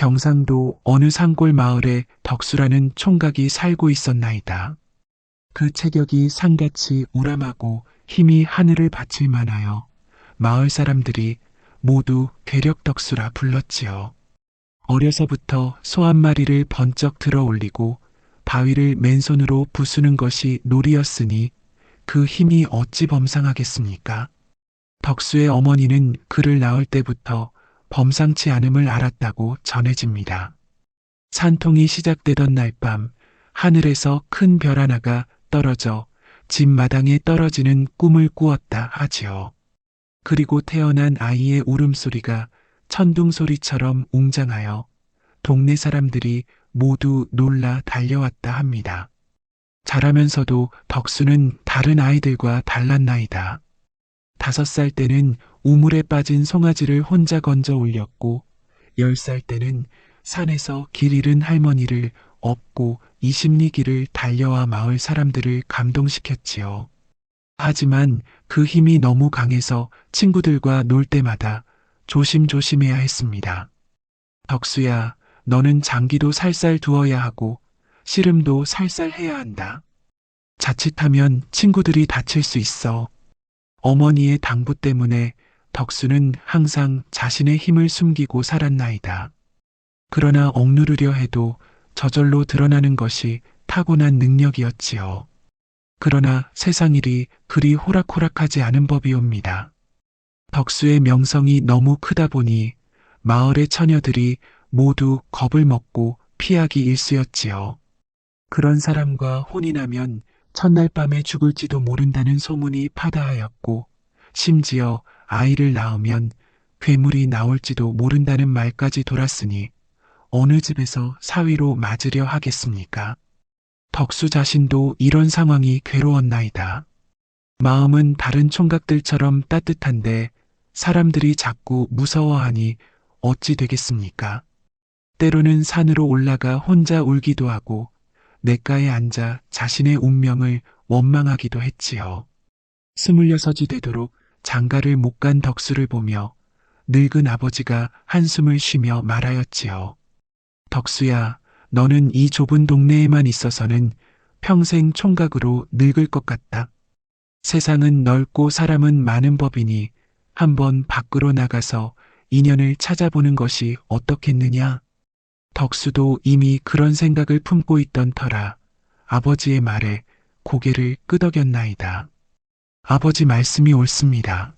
경상도 어느 산골 마을에 덕수라는 총각이 살고 있었나이다. 그 체격이 산같이 우람하고 힘이 하늘을 바칠 만하여 마을 사람들이 모두 괴력덕수라 불렀지요. 어려서부터 소 한 마리를 번쩍 들어 올리고 바위를 맨손으로 부수는 것이 놀이였으니 그 힘이 어찌 범상하겠습니까? 덕수의 어머니는 그를 낳을 때부터 범상치 않음을 알았다고 전해집니다. 산통이 시작되던 날 밤 하늘에서 큰 별 하나가 떨어져 집 마당에 떨어지는 꿈을 꾸었다 하지요. 그리고 태어난 아이의 울음소리가 천둥소리처럼 웅장하여 동네 사람들이 모두 놀라 달려왔다 합니다. 자라면서도 덕수는 다른 아이들과 달랐나이다. 5살 때는 우물에 빠진 송아지를 혼자 건져 올렸고 10살 때는 산에서 길 잃은 할머니를 업고 20리길을 달려와 마을 사람들을 감동시켰지요. 하지만 그 힘이 너무 강해서 친구들과 놀 때마다 조심조심해야 했습니다. 덕수야, 너는 장기도 살살 두어야 하고 씨름도 살살 해야 한다. 자칫하면 친구들이 다칠 수 있어. 어머니의 당부 때문에 덕수는 항상 자신의 힘을 숨기고 살았나이다. 그러나 억누르려 해도 저절로 드러나는 것이 타고난 능력이었지요. 그러나 세상 일이 그리 호락호락하지 않은 법이옵니다. 덕수의 명성이 너무 크다 보니 마을의 처녀들이 모두 겁을 먹고 피하기 일쑤였지요. 그런 사람과 혼이 나면 첫날 밤에 죽을지도 모른다는 소문이 파다하였고 심지어 아이를 낳으면 괴물이 나올지도 모른다는 말까지 돌았으니 어느 집에서 사위로 맞으려 하겠습니까? 덕수 자신도 이런 상황이 괴로웠나이다. 마음은 다른 총각들처럼 따뜻한데 사람들이 자꾸 무서워하니 어찌 되겠습니까? 때로는 산으로 올라가 혼자 울기도 하고 냇가에 앉아 자신의 운명을 원망하기도 했지요. 26이 되도록 장가를 못 간 덕수를 보며 늙은 아버지가 한숨을 쉬며 말하였지요. 덕수야, 너는 이 좁은 동네에만 있어서는 평생 총각으로 늙을 것 같다. 세상은 넓고 사람은 많은 법이니 한번 밖으로 나가서 인연을 찾아보는 것이 어떻겠느냐? 덕수도 이미 그런 생각을 품고 있던 터라 아버지의 말에 고개를 끄덕였나이다. 아버지 말씀이 옳습니다.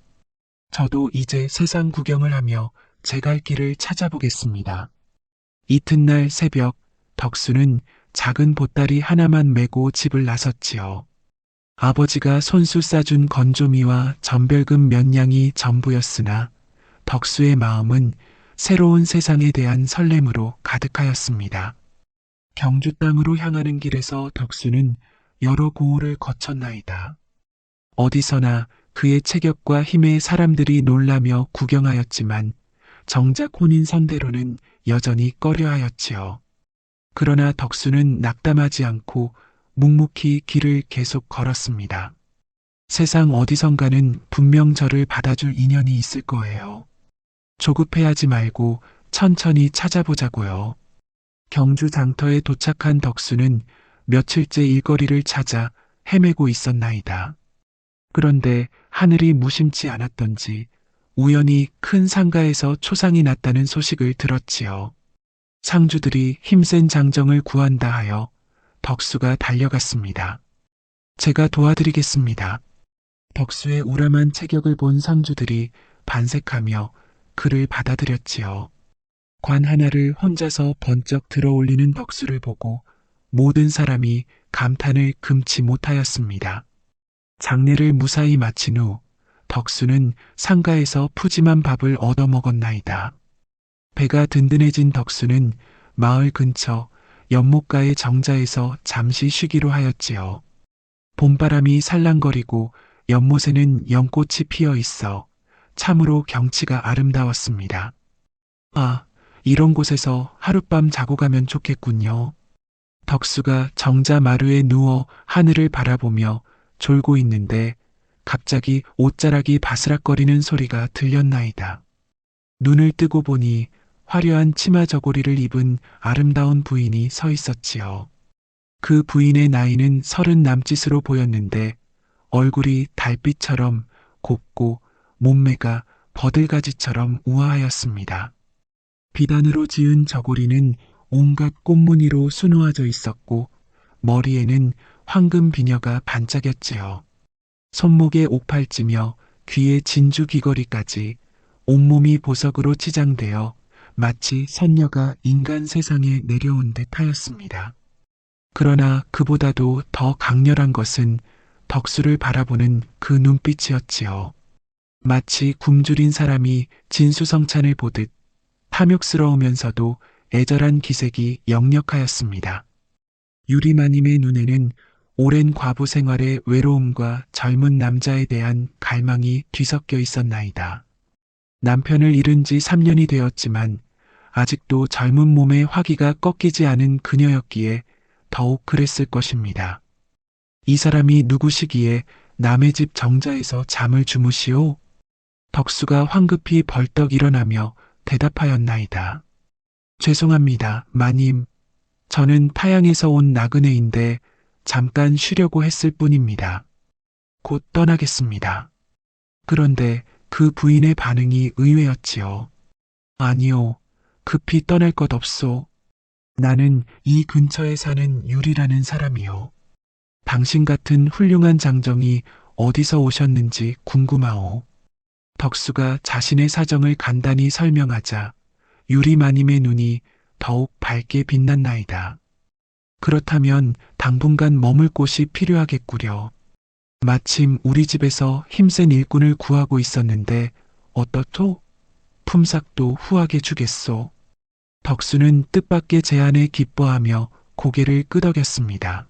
저도 이제 세상 구경을 하며 제 갈 길을 찾아보겠습니다. 이튿날 새벽 덕수는 작은 보따리 하나만 메고 집을 나섰지요. 아버지가 손수 싸준 건조미와 전별금 몇 양이 전부였으나 덕수의 마음은 새로운 세상에 대한 설렘으로 가득하였습니다. 경주 땅으로 향하는 길에서 덕수는 여러 고을을 거쳤나이다. 어디서나 그의 체격과 힘에 사람들이 놀라며 구경하였지만 정작 혼인 상대로는 여전히 꺼려하였지요. 그러나 덕수는 낙담하지 않고 묵묵히 길을 계속 걸었습니다. 세상 어디선가는 분명 저를 받아줄 인연이 있을 거예요. 조급해하지 말고 천천히 찾아보자고요. 경주 장터에 도착한 덕수는 며칠째 일거리를 찾아 헤매고 있었나이다. 그런데 하늘이 무심치 않았던지 우연히 큰 상가에서 초상이 났다는 소식을 들었지요. 상주들이 힘센 장정을 구한다 하여 덕수가 달려갔습니다. 제가 도와드리겠습니다. 덕수의 우람한 체격을 본 상주들이 반색하며 그를 받아들였지요. 관 하나를 혼자서 번쩍 들어 올리는 덕수를 보고 모든 사람이 감탄을 금치 못하였습니다. 장례를 무사히 마친 후 덕수는 상가에서 푸짐한 밥을 얻어먹었나이다. 배가 든든해진 덕수는 마을 근처 연못가의 정자에서 잠시 쉬기로 하였지요. 봄바람이 살랑거리고 연못에는 연꽃이 피어 있어 참으로 경치가 아름다웠습니다. 아, 이런 곳에서 하룻밤 자고 가면 좋겠군요. 덕수가 정자 마루에 누워 하늘을 바라보며 졸고 있는데 갑자기 옷자락이 바스락거리는 소리가 들렸나이다. 눈을 뜨고 보니 화려한 치마 저고리를 입은 아름다운 부인이 서 있었지요. 그 부인의 나이는 30 남짓으로 보였는데 얼굴이 달빛처럼 곱고 몸매가 버들가지처럼 우아하였습니다. 비단으로 지은 저고리는 온갖 꽃무늬로 수놓아져 있었고 머리에는 황금 비녀가 반짝였지요. 손목에 옥팔찌며 귀에 진주 귀걸이까지 온몸이 보석으로 치장되어 마치 선녀가 인간 세상에 내려온 듯 하였습니다. 그러나 그보다도 더 강렬한 것은 덕수를 바라보는 그 눈빛이었지요. 마치 굶주린 사람이 진수성찬을 보듯 탐욕스러우면서도 애절한 기색이 역력하였습니다. 유리마님의 눈에는 오랜 과부 생활의 외로움과 젊은 남자에 대한 갈망이 뒤섞여 있었나이다. 남편을 잃은 지 3년이 되었지만 아직도 젊은 몸의 화기가 꺾이지 않은 그녀였기에 더욱 그랬을 것입니다. 이 사람이 누구시기에 남의 집 정자에서 잠을 주무시오? 덕수가 황급히 벌떡 일어나며 대답하였나이다. 죄송합니다, 마님. 저는 타양에서 온 나그네인데 잠깐 쉬려고 했을 뿐입니다. 곧 떠나겠습니다. 그런데 그 부인의 반응이 의외였지요. 아니요, 급히 떠날 것 없소. 나는 이 근처에 사는 유리라는 사람이요. 당신 같은 훌륭한 장정이 어디서 오셨는지 궁금하오. 덕수가 자신의 사정을 간단히 설명하자 유리마님의 눈이 더욱 밝게 빛났나이다. 그렇다면 당분간 머물 곳이 필요하겠구려. 마침 우리 집에서 힘센 일꾼을 구하고 있었는데 어떻소? 품삯도 후하게 주겠소. 덕수는 뜻밖의 제안에 기뻐하며 고개를 끄덕였습니다.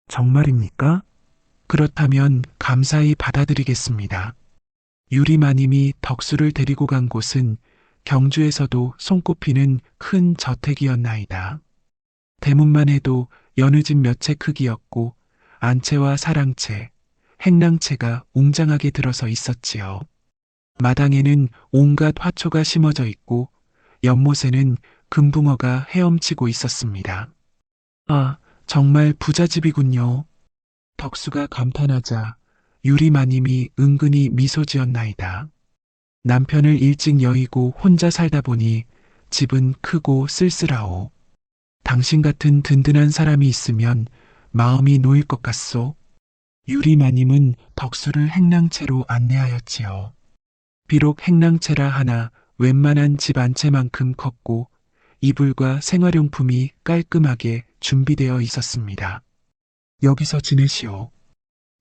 정말입니까? 그렇다면 감사히 받아들이겠습니다. 유리마님이 덕수를 데리고 간 곳은 경주에서도 손꼽히는 큰 저택이었나이다. 대문만 해도 여느 집 몇 채 크기였고 안채와 사랑채, 행랑채가 웅장하게 들어서 있었지요. 마당에는 온갖 화초가 심어져 있고 연못에는 금붕어가 헤엄치고 있었습니다. 아, 정말 부잣집이군요. 덕수가 감탄하자 유리마님이 은근히 미소 지었나이다. 남편을 일찍 여의고 혼자 살다 보니 집은 크고 쓸쓸하오. 당신 같은 든든한 사람이 있으면 마음이 놓일 것 같소. 유리마님은 덕수를 행랑채로 안내하였지요. 비록 행랑채라 하나 웬만한 집 한 채만큼 컸고 이불과 생활용품이 깔끔하게 준비되어 있었습니다. 여기서 지내시오.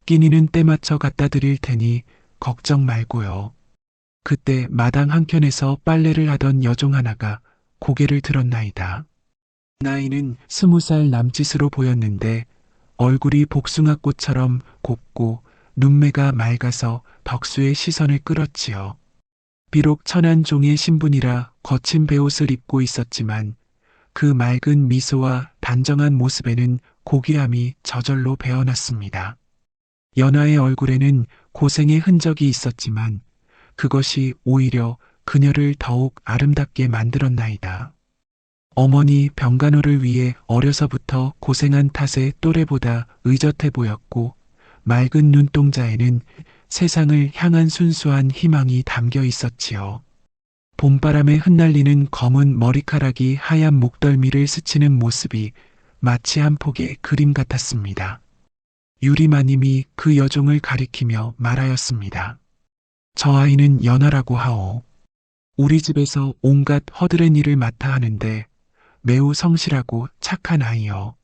끼니는 때맞춰 갖다 드릴 테니 걱정 말고요. 그때 마당 한켠에서 빨래를 하던 여종 하나가 고개를 들었나이다. 나이는 20살 남짓으로 보였는데 얼굴이 복숭아꽃처럼 곱고 눈매가 맑아서 덕수의 시선을 끌었지요. 비록 천한 종의 신분이라 거친 베옷을 입고 있었지만 그 맑은 미소와 단정한 모습에는 고귀함이 저절로 배어났습니다. 연하의 얼굴에는 고생의 흔적이 있었지만 그것이 오히려 그녀를 더욱 아름답게 만들었나이다. 어머니 병간호를 위해 어려서부터 고생한 탓에 또래보다 의젓해 보였고 맑은 눈동자에는 세상을 향한 순수한 희망이 담겨 있었지요. 봄바람에 흩날리는 검은 머리카락이 하얀 목덜미를 스치는 모습이 마치 한 폭의 그림 같았습니다. 유리마님이 그 여종을 가리키며 말하였습니다. 저 아이는 연하라고 하오. 우리 집에서 온갖 허드렛 일을 맡아 하는데 매우 성실하고 착한 아이요.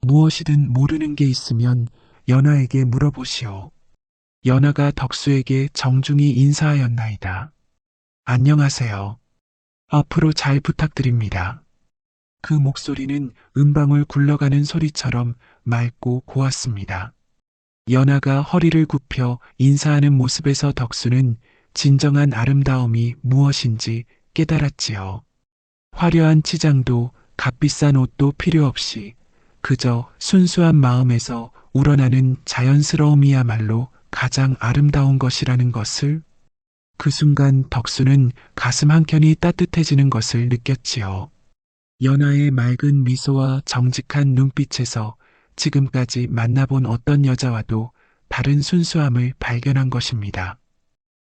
무엇이든 모르는 게 있으면 연하에게 물어보시오. 연하가 덕수에게 정중히 인사하였나이다. 안녕하세요. 앞으로 잘 부탁드립니다. 그 목소리는 은방울 굴러가는 소리처럼 맑고 고왔습니다. 연하가 허리를 굽혀 인사하는 모습에서 덕수는 진정한 아름다움이 무엇인지 깨달았지요. 화려한 치장도 값비싼 옷도 필요 없이 그저 순수한 마음에서 우러나는 자연스러움이야말로 가장 아름다운 것이라는 것을 그 순간 덕수는 가슴 한켠이 따뜻해지는 것을 느꼈지요. 연하의 맑은 미소와 정직한 눈빛에서 지금까지 만나본 어떤 여자와도 다른 순수함을 발견한 것입니다.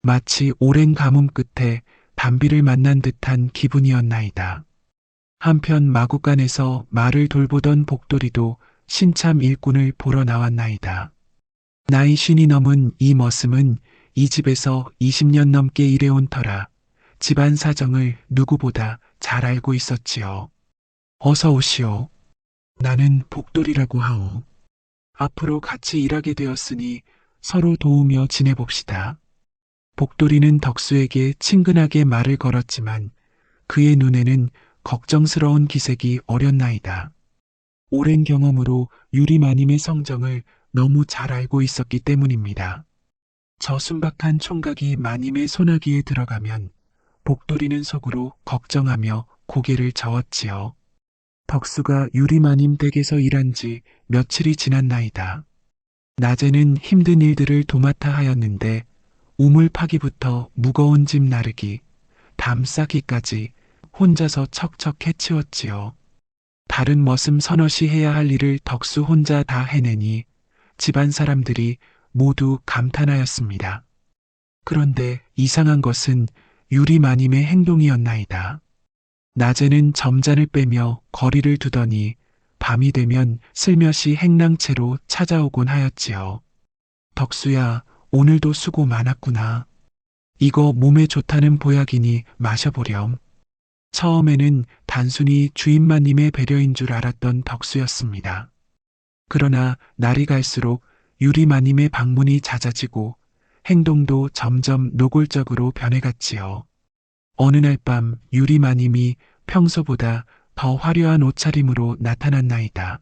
마치 오랜 가뭄 끝에 담비를 만난 듯한 기분이었나이다. 한편 마구간에서 말을 돌보던 복돌이도 신참 일꾼을 보러 나왔나이다. 나이 50이 넘은 이 머슴은 이 집에서 20년 넘게 일해온 터라 집안 사정을 누구보다 잘 알고 있었지요. 어서 오시오. 나는 복돌이라고 하오. 앞으로 같이 일하게 되었으니 서로 도우며 지내봅시다. 복돌이는 덕수에게 친근하게 말을 걸었지만 그의 눈에는 걱정스러운 기색이 어렸나이다. 오랜 경험으로 유리마님의 성정을 너무 잘 알고 있었기 때문입니다. 저 순박한 총각이 마님의 소나기에 들어가면 복돌이는 속으로 걱정하며 고개를 저었지요. 덕수가 유리마님 댁에서 일한 지 며칠이 지났나이다. 낮에는 힘든 일들을 도맡아 하였는데 우물 파기부터 무거운 짐 나르기, 담 싸기까지 혼자서 척척 해치웠지요. 다른 머슴 서너시 해야 할 일을 덕수 혼자 다 해내니 집안 사람들이 모두 감탄하였습니다. 그런데 이상한 것은 유리마님의 행동이었나이다. 낮에는 점잔을 빼며 거리를 두더니 밤이 되면 슬며시 행랑채로 찾아오곤 하였지요. 덕수야, 오늘도 수고 많았구나. 이거 몸에 좋다는 보약이니 마셔보렴. 처음에는 단순히 주인마님의 배려인 줄 알았던 덕수였습니다. 그러나 날이 갈수록 유리마님의 방문이 잦아지고 행동도 점점 노골적으로 변해갔지요. 어느 날 밤 유리마님이 평소보다 더 화려한 옷차림으로 나타났나이다.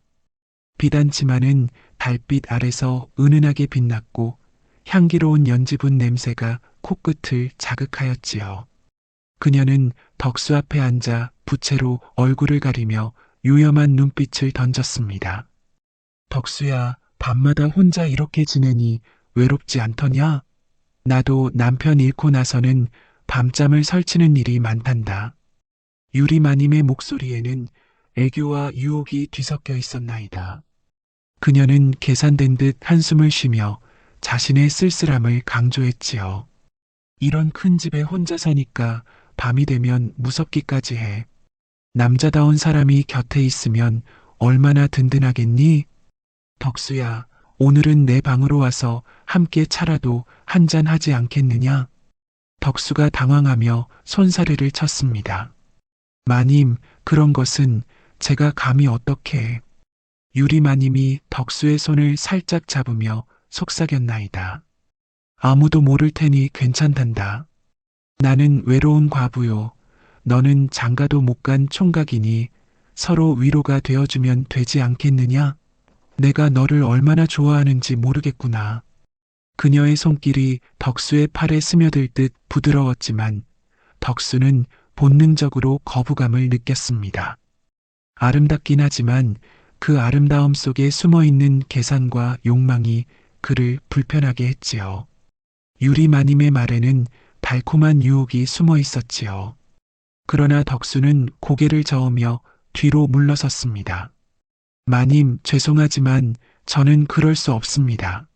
비단치마는 달빛 아래서 은은하게 빛났고 향기로운 연지분 냄새가 코끝을 자극하였지요. 그녀는 덕수 앞에 앉아 부채로 얼굴을 가리며 유염한 눈빛을 던졌습니다. 덕수야, 밤마다 혼자 이렇게 지내니 외롭지 않더냐? 나도 남편 잃고 나서는 밤잠을 설치는 일이 많단다. 유리마님의 목소리에는 애교와 유혹이 뒤섞여 있었나이다. 그녀는 계산된 듯 한숨을 쉬며 자신의 쓸쓸함을 강조했지요. 이런 큰 집에 혼자 사니까 밤이 되면 무섭기까지 해. 남자다운 사람이 곁에 있으면 얼마나 든든하겠니? 덕수야, 오늘은 내 방으로 와서 함께 차라도 한잔 하지 않겠느냐? 덕수가 당황하며 손사래를 쳤습니다. 마님, 그런 것은 제가 감히 어떻게 해. 유리마님이 덕수의 손을 살짝 잡으며 속삭였나이다. 아무도 모를 테니 괜찮단다. 나는 외로운 과부요. 너는 장가도 못 간 총각이니 서로 위로가 되어주면 되지 않겠느냐? 내가 너를 얼마나 좋아하는지 모르겠구나. 그녀의 손길이 덕수의 팔에 스며들 듯 부드러웠지만 덕수는 본능적으로 거부감을 느꼈습니다. 아름답긴 하지만 그 아름다움 속에 숨어있는 계산과 욕망이 그를 불편하게 했지요. 유리마님의 말에는 달콤한 유혹이 숨어 있었지요. 그러나 덕수는 고개를 저으며 뒤로 물러섰습니다. 마님, 죄송하지만 저는 그럴 수 없습니다.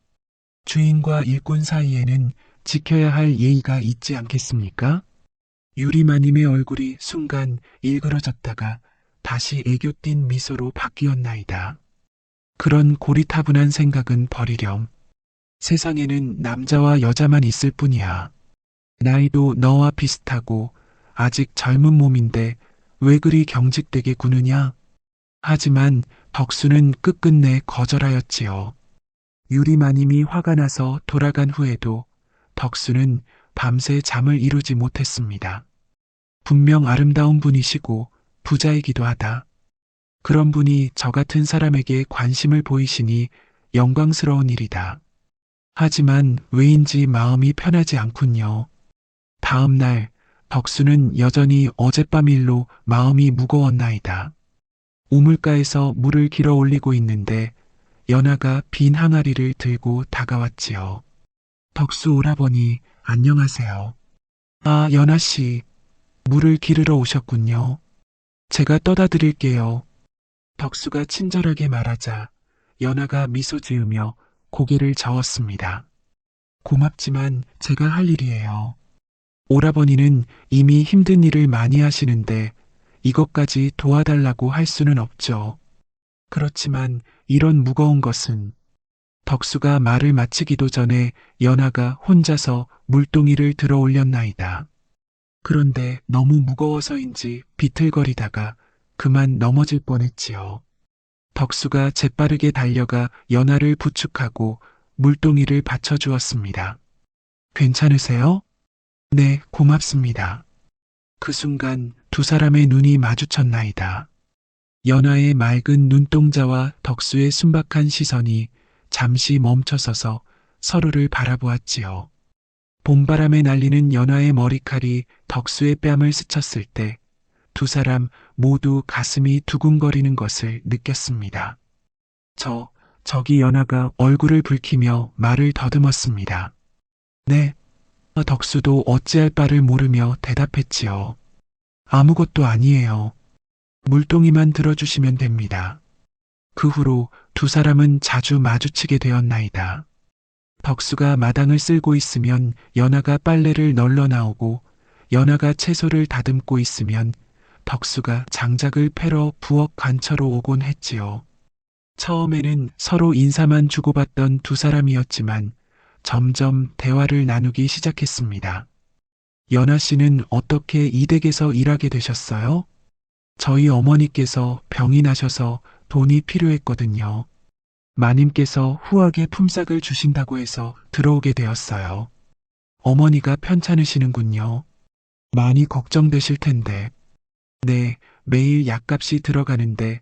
주인과 일꾼 사이에는 지켜야 할 예의가 있지 않겠습니까? 유리마님의 얼굴이 순간 일그러졌다가 다시 애교 띤 미소로 바뀌었나이다. 그런 고리타분한 생각은 버리렴. 세상에는 남자와 여자만 있을 뿐이야. 나이도 너와 비슷하고 아직 젊은 몸인데 왜 그리 경직되게 구느냐? 하지만 덕수는 끝끝내 거절하였지요. 유리마님이 화가 나서 돌아간 후에도 덕수는 밤새 잠을 이루지 못했습니다. 분명 아름다운 분이시고 부자이기도 하다. 그런 분이 저 같은 사람에게 관심을 보이시니 영광스러운 일이다. 하지만 왜인지 마음이 편하지 않군요. 다음 날 덕수는 여전히 어젯밤 일로 마음이 무거웠나이다. 우물가에서 물을 길어 올리고 있는데 연하가 빈 항아리를 들고 다가왔지요. 덕수 오라버니, 안녕하세요. 아, 연아 씨, 물을 기르러 오셨군요. 제가 떠다 드릴게요. 덕수가 친절하게 말하자 연아가 미소 지으며 고개를 저었습니다. 고맙지만 제가 할 일이에요. 오라버니는 이미 힘든 일을 많이 하시는데 이것까지 도와달라고 할 수는 없죠. 그렇지만 이런 무거운 것은 덕수가 말을 마치기도 전에 연아가 혼자서 물동이를 들어 올렸나이다. 그런데 너무 무거워서인지 비틀거리다가 그만 넘어질 뻔했지요. 덕수가 재빠르게 달려가 연아를 부축하고 물동이를 받쳐주었습니다. 괜찮으세요? 네, 고맙습니다. 그 순간 두 사람의 눈이 마주쳤나이다. 연아의 맑은 눈동자와 덕수의 순박한 시선이 잠시 멈춰서서 서로를 바라보았지요. 봄바람에 날리는 연아의 머리칼이 덕수의 뺨을 스쳤을 때 두 사람 모두 가슴이 두근거리는 것을 느꼈습니다. 저기 연아가 얼굴을 붉히며 말을 더듬었습니다. 네, 덕수도 어찌할 바를 모르며 대답했지요. 아무것도 아니에요. 물동이만 들어주시면 됩니다. 그 후로 두 사람은 자주 마주치게 되었나이다. 덕수가 마당을 쓸고 있으면 연아가 빨래를 널러 나오고 연아가 채소를 다듬고 있으면 덕수가 장작을 패러 부엌 관처로 오곤 했지요. 처음에는 서로 인사만 주고받던 두 사람이었지만 점점 대화를 나누기 시작했습니다. 연아 씨는 어떻게 이 댁에서 일하게 되셨어요? 저희 어머니께서 병이 나셔서 돈이 필요했거든요. 마님께서 후하게 품삯을 주신다고 해서 들어오게 되었어요. 어머니가 편찮으시는군요. 많이 걱정되실 텐데. 네, 매일 약값이 들어가는데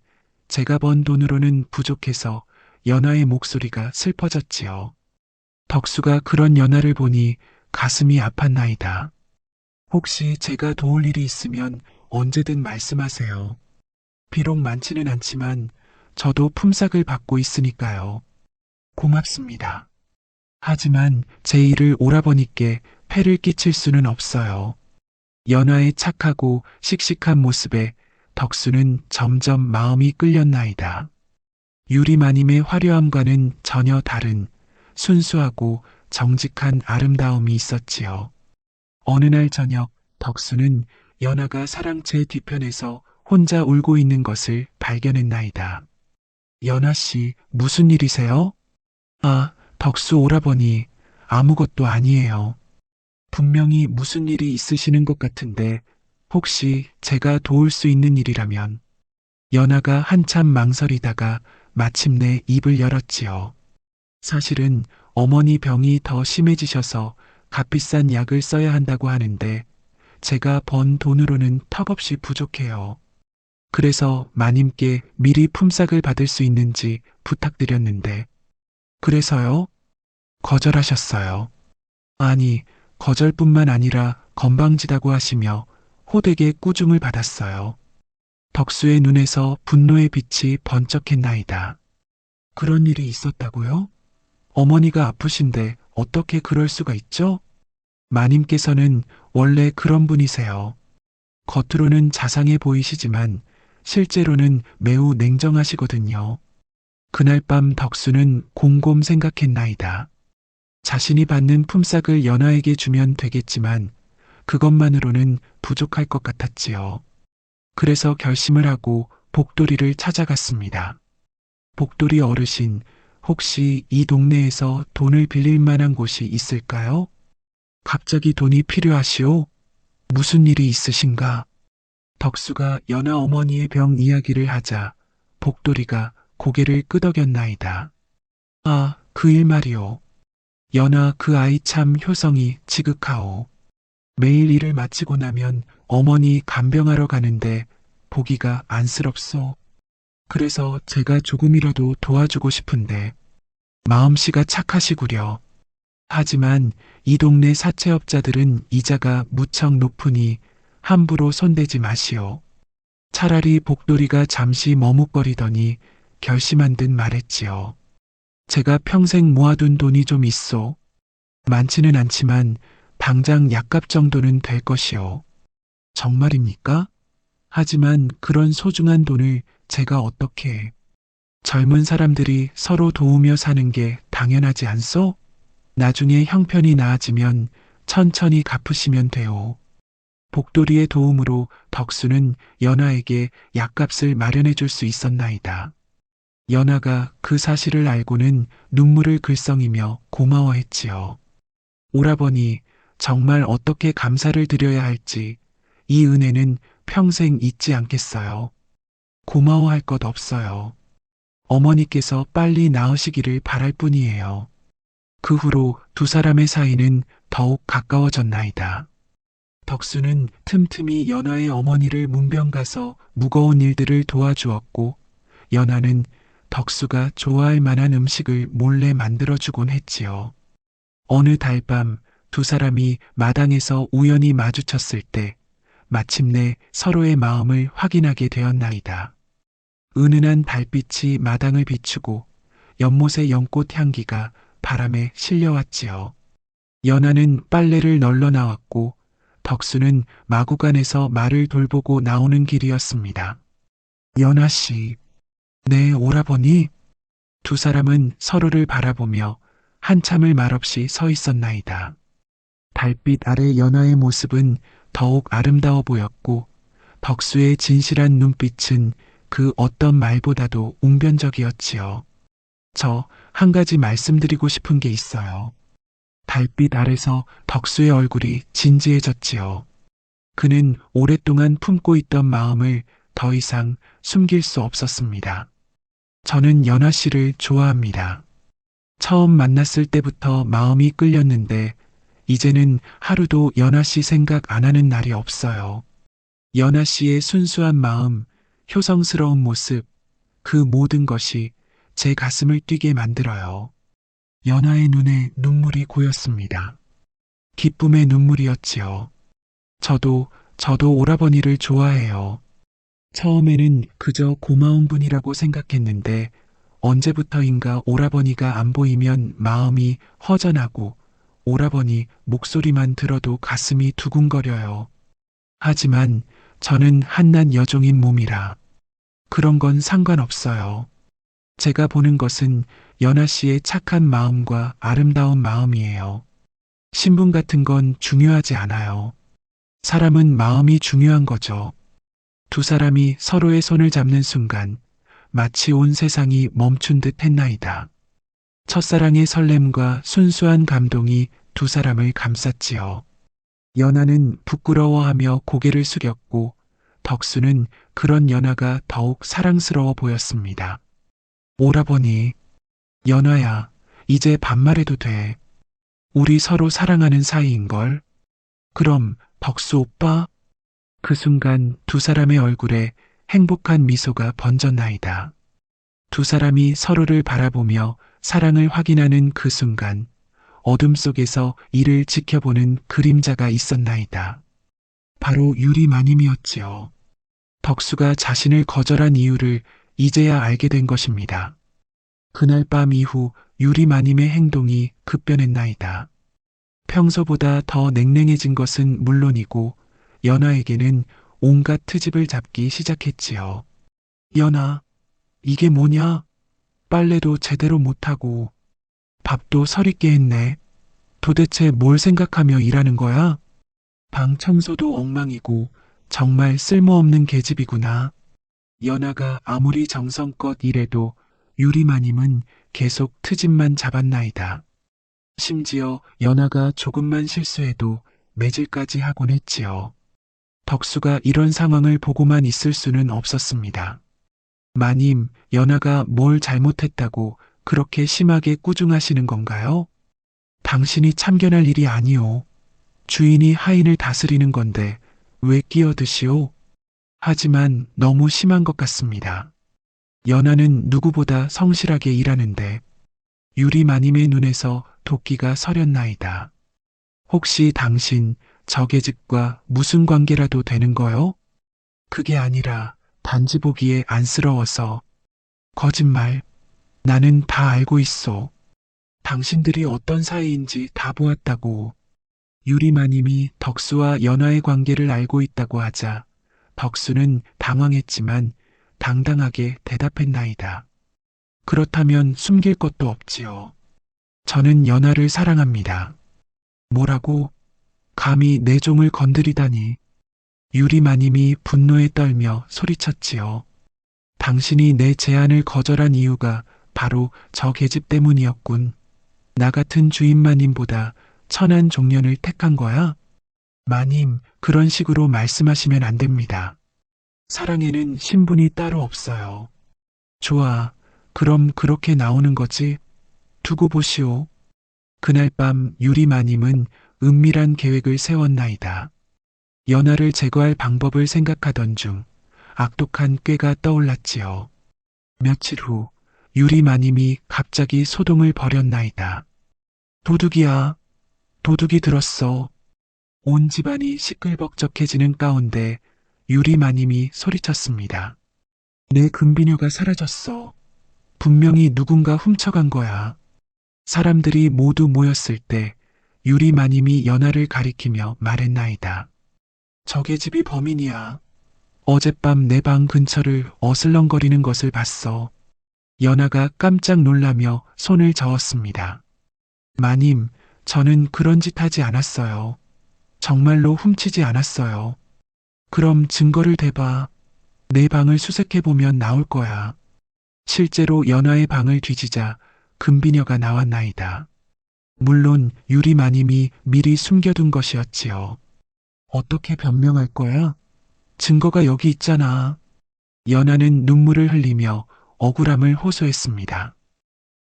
제가 번 돈으로는 부족해서 연아의 목소리가 슬퍼졌지요. 덕수가 그런 연아를 보니 가슴이 아팠나이다. 혹시 제가 도울 일이 있으면 언제든 말씀하세요. 비록 많지는 않지만 저도 품삯을 받고 있으니까요. 고맙습니다. 하지만 제 일을 오라버니께 폐를 끼칠 수는 없어요. 연아의 착하고 씩씩한 모습에 덕수는 점점 마음이 끌렸나이다. 유리마님의 화려함과는 전혀 다른 순수하고 정직한 아름다움이 있었지요. 어느 날 저녁 덕수는 연아가 사랑채 뒤편에서 혼자 울고 있는 것을 발견했나이다. 연아 씨, 무슨 일이세요? 아, 덕수 오라버니, 아무것도 아니에요. 분명히 무슨 일이 있으시는 것 같은데 혹시 제가 도울 수 있는 일이라면. 연아가 한참 망설이다가 마침내 입을 열었지요. 사실은 어머니 병이 더 심해지셔서 값비싼 약을 써야 한다고 하는데 제가 번 돈으로는 턱없이 부족해요. 그래서 마님께 미리 품삯을 받을 수 있는지 부탁드렸는데. 그래서요? 거절하셨어요. 아니, 거절뿐만 아니라 건방지다고 하시며 호되게 꾸중을 받았어요. 덕수의 눈에서 분노의 빛이 번쩍했나이다. 그런 일이 있었다고요? 어머니가 아프신데 어떻게 그럴 수가 있죠? 마님께서는 원래 그런 분이세요. 겉으로는 자상해 보이시지만 실제로는 매우 냉정하시거든요. 그날 밤 덕수는 곰곰 생각했나이다. 자신이 받는 품삯을 연아에게 주면 되겠지만 그것만으로는 부족할 것 같았지요. 그래서 결심을 하고 복돌이를 찾아갔습니다. 복돌이 어르신, 혹시 이 동네에서 돈을 빌릴 만한 곳이 있을까요? 갑자기 돈이 필요하시오? 무슨 일이 있으신가? 덕수가 연아 어머니의 병 이야기를 하자 복돌이가 고개를 끄덕였나이다. 아, 그 일 말이오. 연아 그 아이 참 효성이 지극하오. 매일 일을 마치고 나면 어머니 간병하러 가는데 보기가 안쓰럽소. 그래서 제가 조금이라도 도와주고 싶은데 마음씨가 착하시구려. 하지만 이 동네 사채업자들은 이자가 무척 높으니 함부로 손대지 마시오. 차라리 복돌이가 잠시 머뭇거리더니 결심한 듯 말했지요. 제가 평생 모아둔 돈이 좀 있소. 많지는 않지만 당장 약값 정도는 될 것이요. 정말입니까? 하지만 그런 소중한 돈을 제가 어떻게... 젊은 사람들이 서로 도우며 사는 게 당연하지 않소? 나중에 형편이 나아지면 천천히 갚으시면 돼요. 복돌이의 도움으로 덕수는 연하에게 약값을 마련해 줄 수 있었나이다. 연하가 그 사실을 알고는 눈물을 글썽이며 고마워했지요. 오라버니, 정말 어떻게 감사를 드려야 할지 이 은혜는 평생 잊지 않겠어요. 고마워할 것 없어요. 어머니께서 빨리 나으시기를 바랄 뿐이에요. 그 후로 두 사람의 사이는 더욱 가까워졌나이다. 덕수는 틈틈이 연하의 어머니를 문병 가서 무거운 일들을 도와주었고, 연하는 덕수가 좋아할 만한 음식을 몰래 만들어주곤 했지요. 어느 달밤 두 사람이 마당에서 우연히 마주쳤을 때 마침내 서로의 마음을 확인하게 되었나이다. 은은한 달빛이 마당을 비추고 연못의 연꽃 향기가 바람에 실려왔지요. 연하는 빨래를 널러 나왔고 덕수는 마구간에서 말을 돌보고 나오는 길이었습니다. 연하 씨, 네, 오라버니. 두 사람은 서로를 바라보며 한참을 말없이 서 있었나이다. 달빛 아래 연하의 모습은 더욱 아름다워 보였고 덕수의 진실한 눈빛은 그 어떤 말보다도 웅변적이었지요. 저 한 가지 말씀드리고 싶은 게 있어요. 달빛 아래서 덕수의 얼굴이 진지해졌지요. 그는 오랫동안 품고 있던 마음을 더 이상 숨길 수 없었습니다. 저는 연하 씨를 좋아합니다. 처음 만났을 때부터 마음이 끌렸는데 이제는 하루도 연하 씨 생각 안 하는 날이 없어요. 연하 씨의 순수한 마음, 효성스러운 모습, 그 모든 것이 제 가슴을 뛰게 만들어요. 연하의 눈에 눈물이 고였습니다. 기쁨의 눈물이었지요. 저도 오라버니를 좋아해요. 처음에는 그저 고마운 분이라고 생각했는데 언제부터인가 오라버니가 안 보이면 마음이 허전하고 오라버니 목소리만 들어도 가슴이 두근거려요. 하지만 저는 한낱 여종인 몸이라 그런 건 상관없어요. 제가 보는 것은 연하 씨의 착한 마음과 아름다운 마음이에요. 신분 같은 건 중요하지 않아요. 사람은 마음이 중요한 거죠. 두 사람이 서로의 손을 잡는 순간 마치 온 세상이 멈춘 듯 했나이다. 첫사랑의 설렘과 순수한 감동이 두 사람을 감쌌지요. 연하는 부끄러워하며 고개를 숙였고 덕수는 그런 연하가 더욱 사랑스러워 보였습니다. 오라버니, 연하야, 이제 반말해도 돼. 우리 서로 사랑하는 사이인걸. 그럼 덕수 오빠? 그 순간 두 사람의 얼굴에 행복한 미소가 번졌나이다. 두 사람이 서로를 바라보며 사랑을 확인하는 그 순간 어둠 속에서 이를 지켜보는 그림자가 있었나이다. 바로 유리마님이었지요. 덕수가 자신을 거절한 이유를 이제야 알게 된 것입니다. 그날 밤 이후 유리마님의 행동이 급변했나이다. 평소보다 더 냉랭해진 것은 물론이고 연하에게는 온갖 트집을 잡기 시작했지요. 연하, 이게 뭐냐? 빨래도 제대로 못하고 밥도 서리게 했네. 도대체 뭘 생각하며 일하는 거야? 방 청소도 엉망이고 정말 쓸모없는 계집이구나. 연하가 아무리 정성껏 일해도 유리마님은 계속 트집만 잡았나이다. 심지어 연하가 조금만 실수해도 매질까지 하곤 했지요. 덕수가 이런 상황을 보고만 있을 수는 없었습니다. 마님, 연하가 뭘 잘못했다고 그렇게 심하게 꾸중하시는 건가요? 당신이 참견할 일이 아니오. 주인이 하인을 다스리는 건데 왜 끼어드시오? 하지만 너무 심한 것 같습니다. 연하는 누구보다 성실하게 일하는데 유리마님의 눈에서 도끼가 서렸나이다. 혹시 당신 저 계집과 무슨 관계라도 되는 거요? 그게 아니라 단지 보기에 안쓰러워서. 거짓말. 나는 다 알고 있어. 당신들이 어떤 사이인지 다 보았다고. 유리마님이 덕수와 연하의 관계를 알고 있다고 하자 덕수는 당황했지만 당당하게 대답했나이다. 그렇다면 숨길 것도 없지요. 저는 연하를 사랑합니다. 뭐라고? 감히 내 종을 건드리다니. 유리마님이 분노에 떨며 소리쳤지요. 당신이 내 제안을 거절한 이유가 바로 저 계집 때문이었군. 나 같은 주인마님보다 천한 종년을 택한 거야? 마님, 그런 식으로 말씀하시면 안 됩니다. 사랑에는 신분이 따로 없어요. 좋아, 그럼 그렇게 나오는 거지? 두고 보시오. 그날 밤 유리마님은 은밀한 계획을 세웠나이다. 연하를 제거할 방법을 생각하던 중 악독한 꾀가 떠올랐지요. 며칠 후 유리마님이 갑자기 소동을 벌였나이다. 도둑이야. 도둑이 들었어. 온 집안이 시끌벅적해지는 가운데 유리마님이 소리쳤습니다. 내 금비녀가 사라졌어. 분명히 누군가 훔쳐간 거야. 사람들이 모두 모였을 때 유리마님이 연하를 가리키며 말했나이다. 저게 집이 범인이야. 어젯밤 내 방 근처를 어슬렁거리는 것을 봤어. 연하가 깜짝 놀라며 손을 저었습니다. 마님, 저는 그런 짓 하지 않았어요. 정말로 훔치지 않았어요. 그럼 증거를 대봐. 내 방을 수색해보면 나올 거야. 실제로 연하의 방을 뒤지자 금비녀가 나왔나이다. 물론 유리마님이 미리 숨겨둔 것이었지요. 어떻게 변명할 거야? 증거가 여기 있잖아. 연하는 눈물을 흘리며 억울함을 호소했습니다.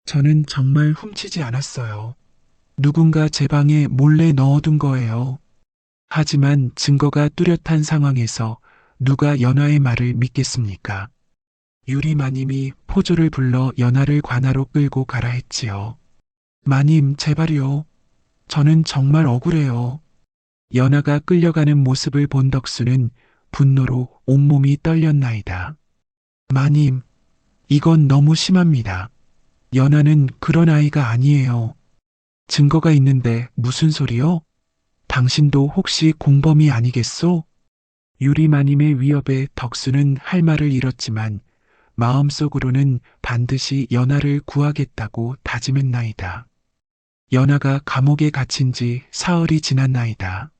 저는 정말 훔치지 않았어요. 누군가 제 방에 몰래 넣어둔 거예요. 하지만 증거가 뚜렷한 상황에서 누가 연하의 말을 믿겠습니까? 유리마님이 포조를 불러 연하를 관하로 끌고 가라 했지요. 마님, 제발요. 저는 정말 억울해요. 연하가 끌려가는 모습을 본 덕수는 분노로 온몸이 떨렸나이다. 마님, 이건 너무 심합니다. 연하는 그런 아이가 아니에요. 증거가 있는데 무슨 소리요? 당신도 혹시 공범이 아니겠소? 유리마님의 위협에 덕수는 할 말을 잃었지만 마음속으로는 반드시 연하를 구하겠다고 다짐했나이다. 연하가 감옥에 갇힌 지 사흘이 지났나이다.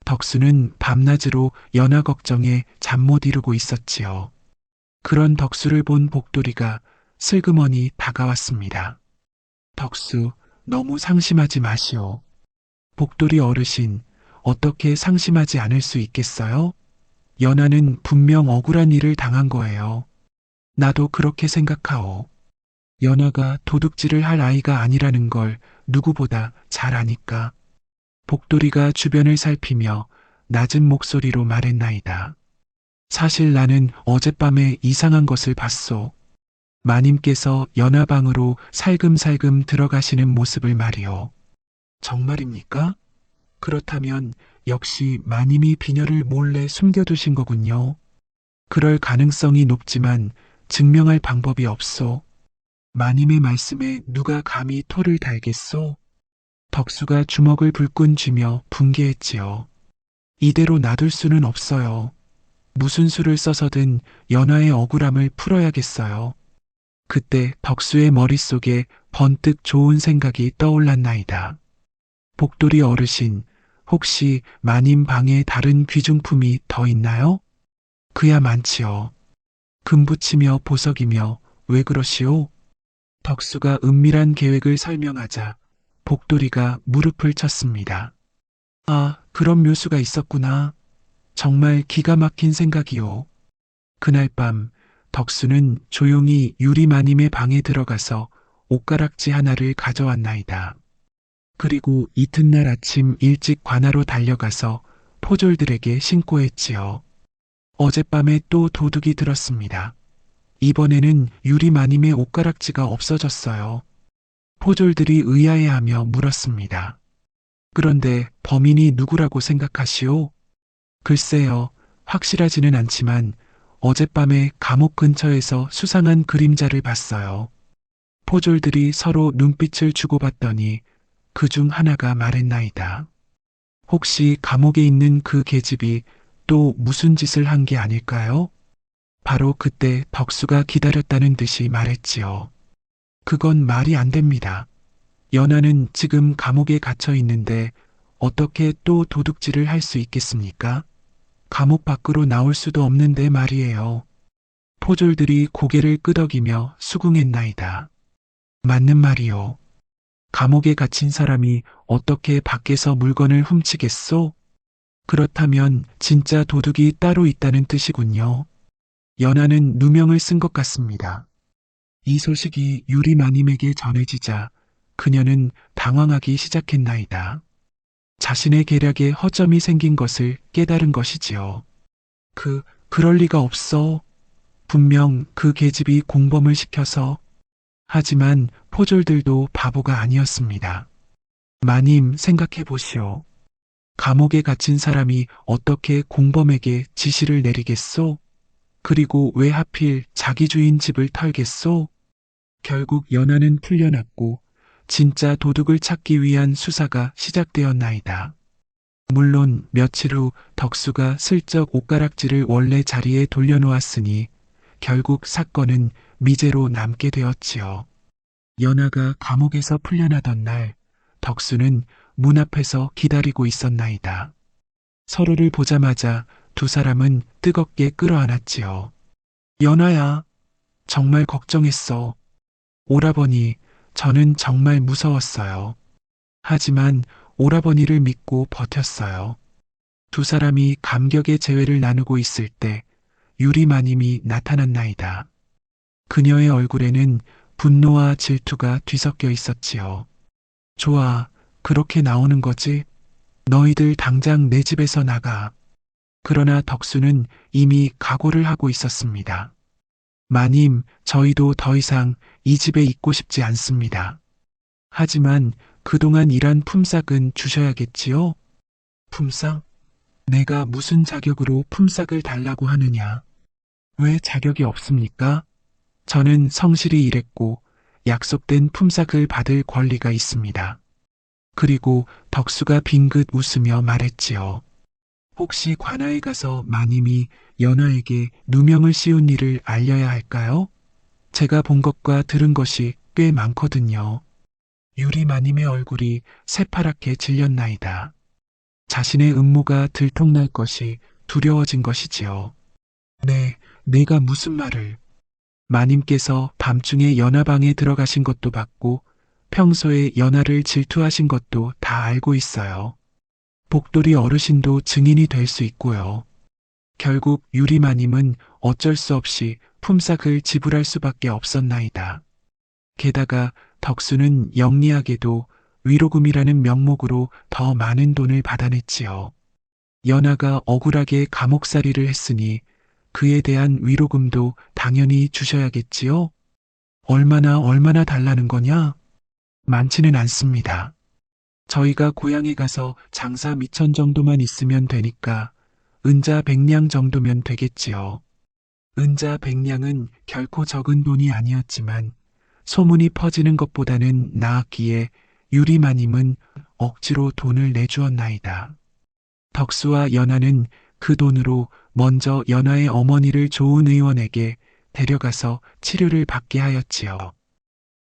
덕수는 밤낮으로 연하 걱정에 잠 못 이루고 있었지요. 그런 덕수를 본 복돌이가 슬그머니 다가왔습니다. 덕수, 너무 상심하지 마시오. 복돌이 어르신, 어떻게 상심하지 않을 수 있겠어요? 연하는 분명 억울한 일을 당한 거예요. 나도 그렇게 생각하오. 연하가 도둑질을 할 아이가 아니라는 걸 누구보다 잘 아니까. 복돌이가 주변을 살피며 낮은 목소리로 말했나이다. 사실 나는 어젯밤에 이상한 것을 봤소. 마님께서 연하 방으로 살금살금 들어가시는 모습을 말이오. 정말입니까? 그렇다면 역시 마님이 비녀를 몰래 숨겨두신 거군요. 그럴 가능성이 높지만 증명할 방법이 없소. 마님의 말씀에 누가 감히 토를 달겠소? 덕수가 주먹을 불끈 쥐며 분개했지요. 이대로 놔둘 수는 없어요. 무슨 수를 써서든 연하의 억울함을 풀어야겠어요. 그때 덕수의 머릿속에 번뜩 좋은 생각이 떠올랐나이다. 복돌이 어르신, 혹시 마님 방에 다른 귀중품이 더 있나요? 그야 많지요. 금붙이며 보석이며 왜 그러시오? 덕수가 은밀한 계획을 설명하자 복돌이가 무릎을 쳤습니다. 아, 그런 묘수가 있었구나. 정말 기가 막힌 생각이오. 그날 밤 덕수는 조용히 유리마님의 방에 들어가서 옷가락지 하나를 가져왔나이다. 그리고 이튿날 아침 일찍 관하로 달려가서 포졸들에게 신고했지요. 어젯밤에 또 도둑이 들었습니다. 이번에는 유리마님의 옷가락지가 없어졌어요. 포졸들이 의아해하며 물었습니다. 그런데 범인이 누구라고 생각하시오? 글쎄요, 확실하지는 않지만 어젯밤에 감옥 근처에서 수상한 그림자를 봤어요. 포졸들이 서로 눈빛을 주고받더니 그중 하나가 말했나이다. 혹시 감옥에 있는 그 계집이 또 무슨 짓을 한 게 아닐까요? 바로 그때 덕수가 기다렸다는 듯이 말했지요. 그건 말이 안 됩니다. 연하는 지금 감옥에 갇혀 있는데 어떻게 또 도둑질을 할 수 있겠습니까? 감옥 밖으로 나올 수도 없는데 말이에요. 포졸들이 고개를 끄덕이며 수긍했나이다. 맞는 말이요. 감옥에 갇힌 사람이 어떻게 밖에서 물건을 훔치겠소? 그렇다면 진짜 도둑이 따로 있다는 뜻이군요. 연하는 누명을 쓴 것 같습니다. 이 소식이 유리마님에게 전해지자 그녀는 당황하기 시작했나이다. 자신의 계략에 허점이 생긴 것을 깨달은 것이지요. 그럴 리가 없어. 분명 그 계집이 공범을 시켜서. 하지만 포졸들도 바보가 아니었습니다. 마님 생각해 보시오. 감옥에 갇힌 사람이 어떻게 공범에게 지시를 내리겠소? 그리고 왜 하필 자기 주인 집을 털겠소? 결국 연하는 풀려났고 진짜 도둑을 찾기 위한 수사가 시작되었나이다. 물론 며칠 후 덕수가 슬쩍 옷가락질을 원래 자리에 돌려놓았으니 결국 사건은 미제로 남게 되었지요. 연하가 감옥에서 풀려나던 날 덕수는 문 앞에서 기다리고 있었나이다. 서로를 보자마자 두 사람은 뜨겁게 끌어안았지요. 연하야, 정말 걱정했어. 오라버니, 저는 정말 무서웠어요. 하지만 오라버니를 믿고 버텼어요. 두 사람이 감격의 재회를 나누고 있을 때 유리마님이 나타났나이다. 그녀의 얼굴에는 분노와 질투가 뒤섞여 있었지요. 좋아, 그렇게 나오는 거지? 너희들 당장 내 집에서 나가. 그러나 덕수는 이미 각오를 하고 있었습니다. 마님, 저희도 더 이상 이 집에 있고 싶지 않습니다. 하지만 그동안 일한 품삯은 주셔야겠지요? 품삯? 내가 무슨 자격으로 품삯을 달라고 하느냐? 왜 자격이 없습니까? 저는 성실히 일했고 약속된 품삯을 받을 권리가 있습니다. 그리고 덕수가 빙긋 웃으며 말했지요. 혹시 관아에 가서 마님이 연하에게 누명을 씌운 일을 알려야 할까요? 제가 본 것과 들은 것이 꽤 많거든요. 유리 마님의 얼굴이 새파랗게 질렸나이다. 자신의 음모가 들통날 것이 두려워진 것이지요. 네, 내가 무슨 말을. 마님께서 밤중에 연하방에 들어가신 것도 봤고 평소에 연하를 질투하신 것도 다 알고 있어요. 복돌이 어르신도 증인이 될 수 있고요. 결국 유리마님은 어쩔 수 없이 품삯을 지불할 수밖에 없었나이다. 게다가 덕수는 영리하게도 위로금이라는 명목으로 더 많은 돈을 받아냈지요. 연하가 억울하게 감옥살이를 했으니 그에 대한 위로금도 당연히 주셔야겠지요? 얼마나 달라는 거냐? 많지는 않습니다. 저희가 고향에 가서 장사 미천 정도만 있으면 되니까 은자 100냥 정도면 되겠지요. 은자 100냥은 결코 적은 돈이 아니었지만 소문이 퍼지는 것보다는 나았기에 유리마님은 억지로 돈을 내주었나이다. 덕수와 연하는 그 돈으로 먼저 연하의 어머니를 좋은 의원에게 데려가서 치료를 받게 하였지요.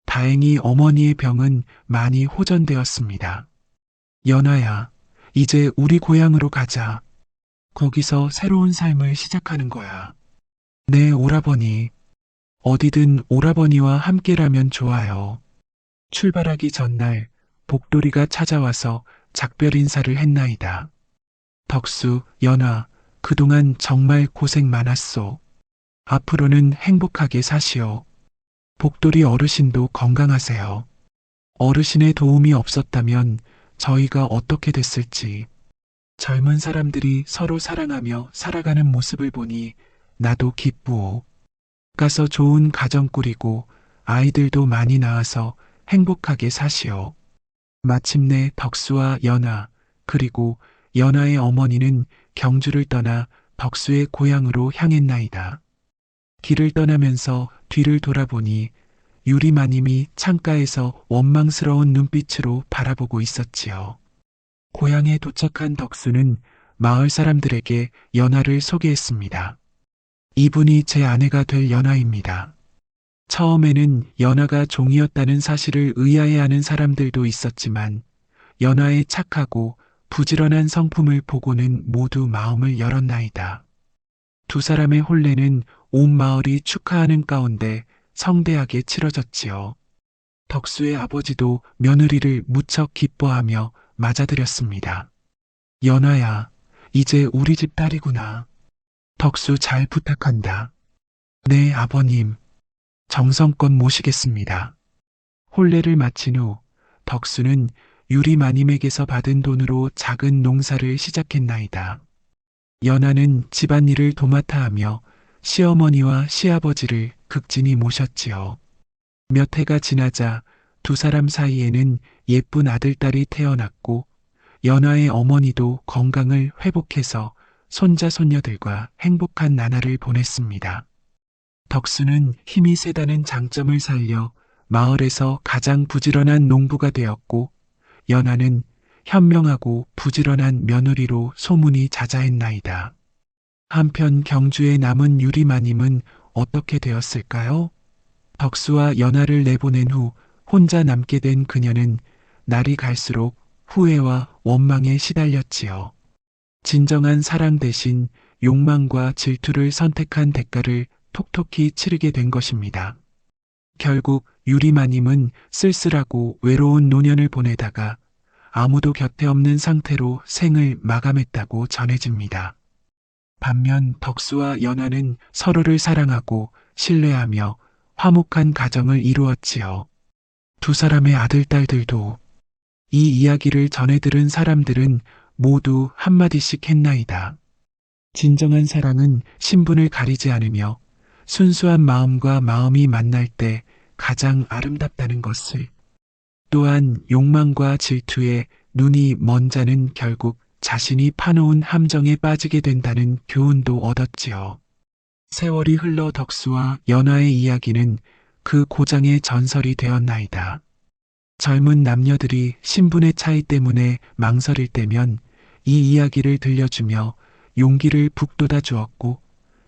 다행히 어머니의 병은 많이 호전되었습니다. 연하야, 이제 우리 고향으로 가자. 거기서 새로운 삶을 시작하는 거야. 네, 오라버니. 어디든 오라버니와 함께라면 좋아요. 출발하기 전날 복돌이가 찾아와서 작별 인사를 했나이다. 덕수, 연하, 그동안 정말 고생 많았소. 앞으로는 행복하게 사시오. 복돌이 어르신도 건강하세요. 어르신의 도움이 없었다면 저희가 어떻게 됐을지. 젊은 사람들이 서로 사랑하며 살아가는 모습을 보니 나도 기쁘오. 가서 좋은 가정 꾸리고 아이들도 많이 낳아서 행복하게 사시오. 마침내 덕수와 연하 그리고 연하의 어머니는 경주를 떠나 덕수의 고향으로 향했나이다. 길을 떠나면서 뒤를 돌아보니 유리마님이 창가에서 원망스러운 눈빛으로 바라보고 있었지요. 고향에 도착한 덕수는 마을 사람들에게 연하를 소개했습니다. 이분이 제 아내가 될 연하입니다. 처음에는 연하가 종이었다는 사실을 의아해하는 사람들도 있었지만 연하의 착하고 부지런한 성품을 보고는 모두 마음을 열었나이다. 두 사람의 혼례는 온 마을이 축하하는 가운데 성대하게 치러졌지요. 덕수의 아버지도 며느리를 무척 기뻐하며 맞아들였습니다. 연하야, 이제 우리 집 딸이구나. 덕수 잘 부탁한다. 네, 아버님. 정성껏 모시겠습니다. 혼례를 마친 후 덕수는 유리마님에게서 받은 돈으로 작은 농사를 시작했나이다. 연하는 집안일을 도맡아 하며 시어머니와 시아버지를 극진히 모셨지요. 몇 해가 지나자 두 사람 사이에는 예쁜 아들딸이 태어났고 연하의 어머니도 건강을 회복해서 손자 손녀들과 행복한 나날을 보냈습니다. 덕수는 힘이 세다는 장점을 살려 마을에서 가장 부지런한 농부가 되었고 연하는 현명하고 부지런한 며느리로 소문이 자자했나이다. 한편 경주에 남은 유리마님은 어떻게 되었을까요? 덕수와 연하를 내보낸 후 혼자 남게 된 그녀는 날이 갈수록 후회와 원망에 시달렸지요. 진정한 사랑 대신 욕망과 질투를 선택한 대가를 톡톡히 치르게 된 것입니다. 결국 유리마님은 쓸쓸하고 외로운 노년을 보내다가 아무도 곁에 없는 상태로 생을 마감했다고 전해집니다. 반면 덕수와 연하는 서로를 사랑하고 신뢰하며 화목한 가정을 이루었지요. 두 사람의 아들딸들도 이 이야기를 전해 들은 사람들은 모두 한마디씩 했나이다. 진정한 사랑은 신분을 가리지 않으며 순수한 마음과 마음이 만날 때 가장 아름답다는 것을. 또한 욕망과 질투에 눈이 먼 자는 결국 자신이 파놓은 함정에 빠지게 된다는 교훈도 얻었지요. 세월이 흘러 덕수와 연하의 이야기는 그 고장의 전설이 되었나이다. 젊은 남녀들이 신분의 차이 때문에 망설일 때면 이 이야기를 들려주며 용기를 북돋아 주었고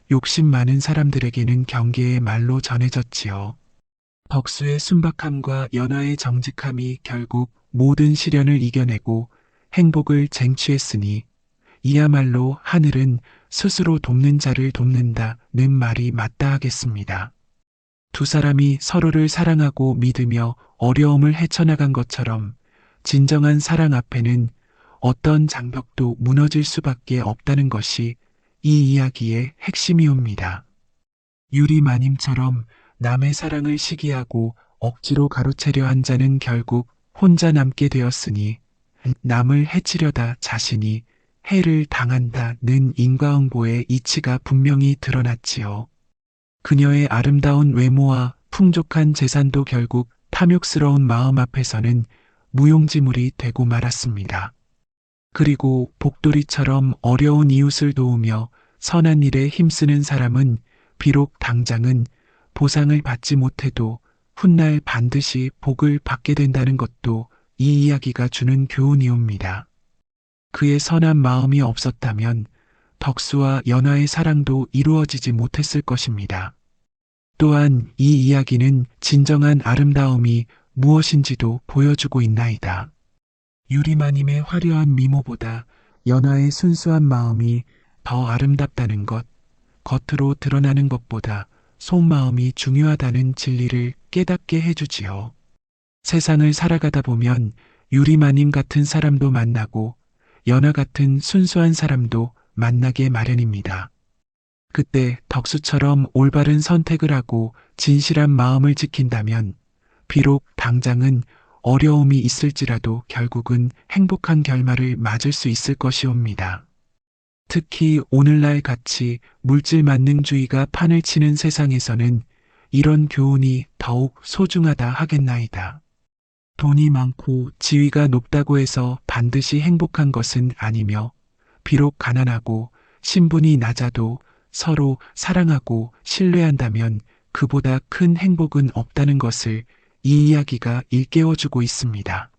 욕심 많은 사람들에게는 경계의 말로 전해졌지요. 덕수의 순박함과 연하의 정직함이 결국 모든 시련을 이겨내고 행복을 쟁취했으니 이야말로 하늘은 스스로 돕는 자를 돕는다는 말이 맞다 하겠습니다. 두 사람이 서로를 사랑하고 믿으며 어려움을 헤쳐나간 것처럼 진정한 사랑 앞에는 어떤 장벽도 무너질 수밖에 없다는 것이 이 이야기의 핵심이옵니다. 유리마님처럼 남의 사랑을 시기하고 억지로 가로채려 한 자는 결국 혼자 남게 되었으니 남을 해치려다 자신이 해를 당한다는 인과응보의 이치가 분명히 드러났지요. 그녀의 아름다운 외모와 풍족한 재산도 결국 탐욕스러운 마음 앞에서는 무용지물이 되고 말았습니다. 그리고 복돌이처럼 어려운 이웃을 도우며 선한 일에 힘쓰는 사람은 비록 당장은 보상을 받지 못해도 훗날 반드시 복을 받게 된다는 것도 이 이야기가 주는 교훈이옵니다. 그의 선한 마음이 없었다면 덕수와 연하의 사랑도 이루어지지 못했을 것입니다. 또한 이 이야기는 진정한 아름다움이 무엇인지도 보여주고 있나이다. 유리마님의 화려한 미모보다 연하의 순수한 마음이 더 아름답다는 것, 겉으로 드러나는 것보다 속마음이 중요하다는 진리를 깨닫게 해주지요. 세상을 살아가다 보면 유리마님 같은 사람도 만나고 연하 같은 순수한 사람도 만나게 마련입니다. 그때 덕수처럼 올바른 선택을 하고 진실한 마음을 지킨다면 비록 당장은 어려움이 있을지라도 결국은 행복한 결말을 맞을 수 있을 것이옵니다. 특히 오늘날 같이 물질 만능주의가 판을 치는 세상에서는 이런 교훈이 더욱 소중하다 하겠나이다. 돈이 많고 지위가 높다고 해서 반드시 행복한 것은 아니며 비록 가난하고 신분이 낮아도 서로 사랑하고 신뢰한다면 그보다 큰 행복은 없다는 것을 이 이야기가 일깨워주고 있습니다.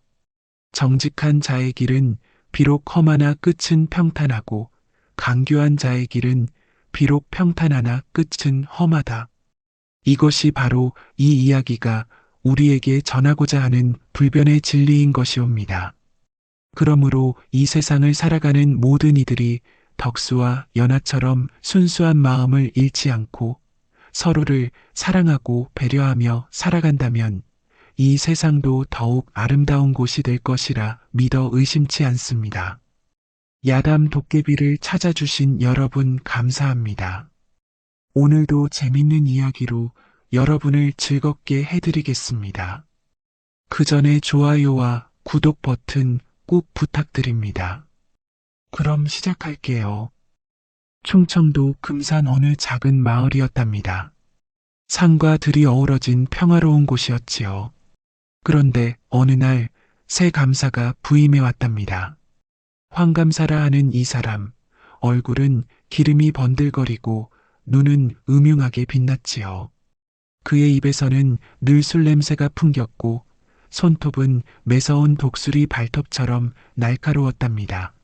정직한 자의 길은 비록 험하나 끝은 평탄하고 강교한 자의 길은 비록 평탄하나 끝은 험하다. 이것이 바로 이 이야기가 우리에게 전하고자 하는 불변의 진리인 것이옵니다. 그러므로 이 세상을 살아가는 모든 이들이 덕수와 연하처럼 순수한 마음을 잃지 않고 서로를 사랑하고 배려하며 살아간다면 이 세상도 더욱 아름다운 곳이 될 것이라 믿어 의심치 않습니다. 야담 도깨비를 찾아주신 여러분 감사합니다. 오늘도 재밌는 이야기로 여러분을 즐겁게 해드리겠습니다. 그 전에 좋아요와 구독 버튼 꼭 부탁드립니다. 그럼 시작할게요. 충청도 금산 어느 작은 마을이었답니다. 산과 들이 어우러진 평화로운 곳이었지요. 그런데 어느 날 새 감사가 부임해 왔답니다. 황감사라 하는 이 사람, 얼굴은 기름이 번들거리고 눈은 음흉하게 빛났지요. 그의 입에서는 늘 술 냄새가 풍겼고 손톱은 매서운 독수리 발톱처럼 날카로웠답니다.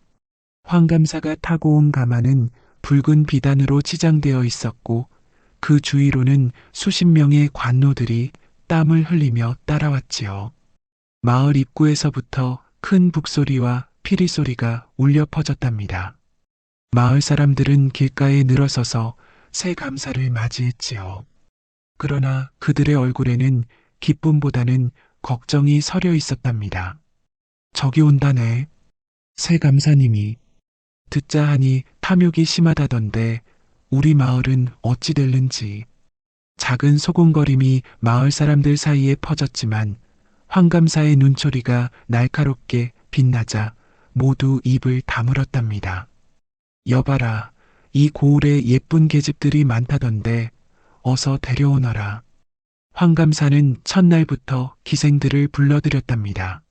황감사가 타고 온 가마는 붉은 비단으로 치장되어 있었고 그 주위로는 수십 명의 관노들이 땀을 흘리며 따라왔지요. 마을 입구에서부터 큰 북소리와 피리소리가 울려 퍼졌답니다. 마을 사람들은 길가에 늘어서서 새 감사를 맞이했지요. 그러나 그들의 얼굴에는 기쁨보다는 걱정이 서려 있었답니다. 저기 온다네. 새 감사님이. 듣자 하니 탐욕이 심하다던데 우리 마을은 어찌 될는지. 작은 소곤거림이 마을 사람들 사이에 퍼졌지만 황감사의 눈초리가 날카롭게 빛나자 모두 입을 다물었답니다. 여봐라, 이 고을에 예쁜 계집들이 많다던데 어서 데려오너라. 황감사는 첫날부터 기생들을 불러들였답니다.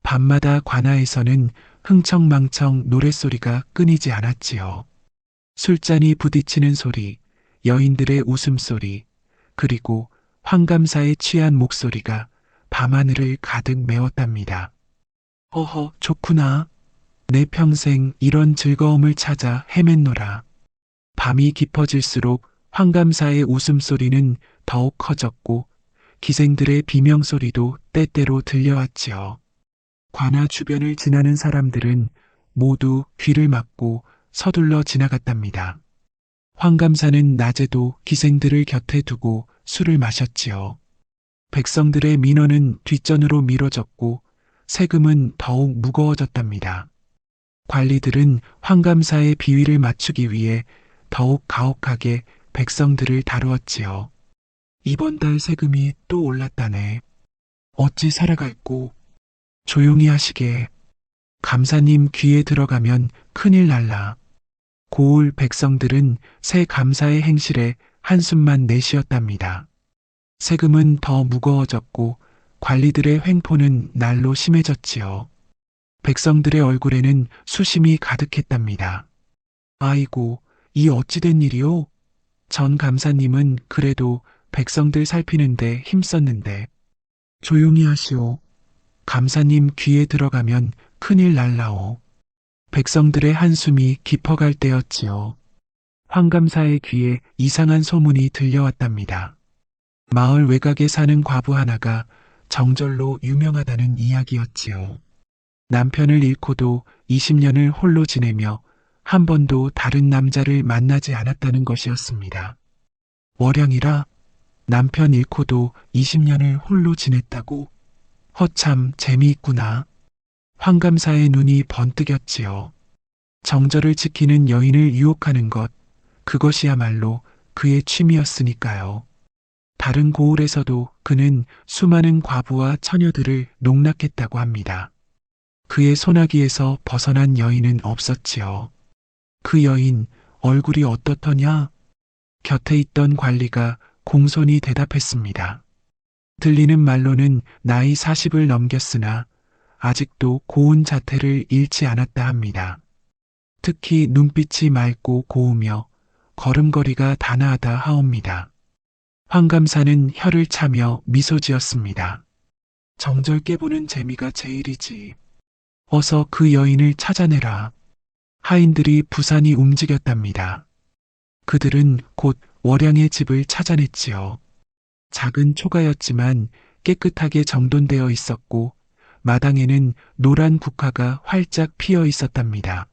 밤마다 관아에서는 흥청망청 노랫소리가 끊이지 않았지요. 술잔이 부딪히는 소리, 여인들의 웃음소리, 그리고 황감사의 취한 목소리가 밤하늘을 가득 메웠답니다. 허허, 좋구나. 내 평생 이런 즐거움을 찾아 헤맸노라. 밤이 깊어질수록 황감사의 웃음소리는 더욱 커졌고 기생들의 비명소리도 때때로 들려왔지요. 관아 주변을 지나는 사람들은 모두 귀를 막고 서둘러 지나갔답니다. 황감사는 낮에도 기생들을 곁에 두고 술을 마셨지요. 백성들의 민원은 뒷전으로 미뤄졌고 세금은 더욱 무거워졌답니다. 관리들은 황감사의 비위를 맞추기 위해 더욱 가혹하게 백성들을 다루었지요. 이번 달 세금이 또 올랐다네. 어찌 살아갈꼬. 조용히 하시게. 감사님 귀에 들어가면 큰일 날라. 고을 백성들은 새 감사의 행실에 한숨만 내쉬었답니다. 세금은 더 무거워졌고 관리들의 횡포는 날로 심해졌지요. 백성들의 얼굴에는 수심이 가득했답니다. 아이고, 이 어찌된 일이오? 전 감사님은 그래도 백성들 살피는데 힘썼는데. 조용히 하시오. 감사님 귀에 들어가면 큰일 날라오. 백성들의 한숨이 깊어갈 때였지요. 황감사의 귀에 이상한 소문이 들려왔답니다. 마을 외곽에 사는 과부 하나가 정절로 유명하다는 이야기였지요. 남편을 잃고도 20년을 홀로 지내며 한 번도 다른 남자를 만나지 않았다는 것이었습니다. 월량이라 남편 잃고도 20년을 홀로 지냈다고? 허참 재미있구나. 황감사의 눈이 번뜩였지요. 정절을 지키는 여인을 유혹하는 것, 그것이야말로 그의 취미였으니까요. 다른 고을에서도 그는 수많은 과부와 처녀들을 농락했다고 합니다. 그의 소나기에서 벗어난 여인은 없었지요. 그 여인 얼굴이 어떻더냐? 곁에 있던 관리가 공손히 대답했습니다. 들리는 말로는 나이 40을 넘겼으나 아직도 고운 자태를 잃지 않았다 합니다. 특히 눈빛이 맑고 고우며 걸음걸이가 단아하다 하옵니다. 황감사는 혀를 차며 미소 지었습니다. 정절 깨보는 재미가 제일이지. 어서 그 여인을 찾아내라. 하인들이 부산이 움직였답니다. 그들은 곧 월양의 집을 찾아냈지요. 작은 초가였지만 깨끗하게 정돈되어 있었고 마당에는 노란 국화가 활짝 피어 있었답니다.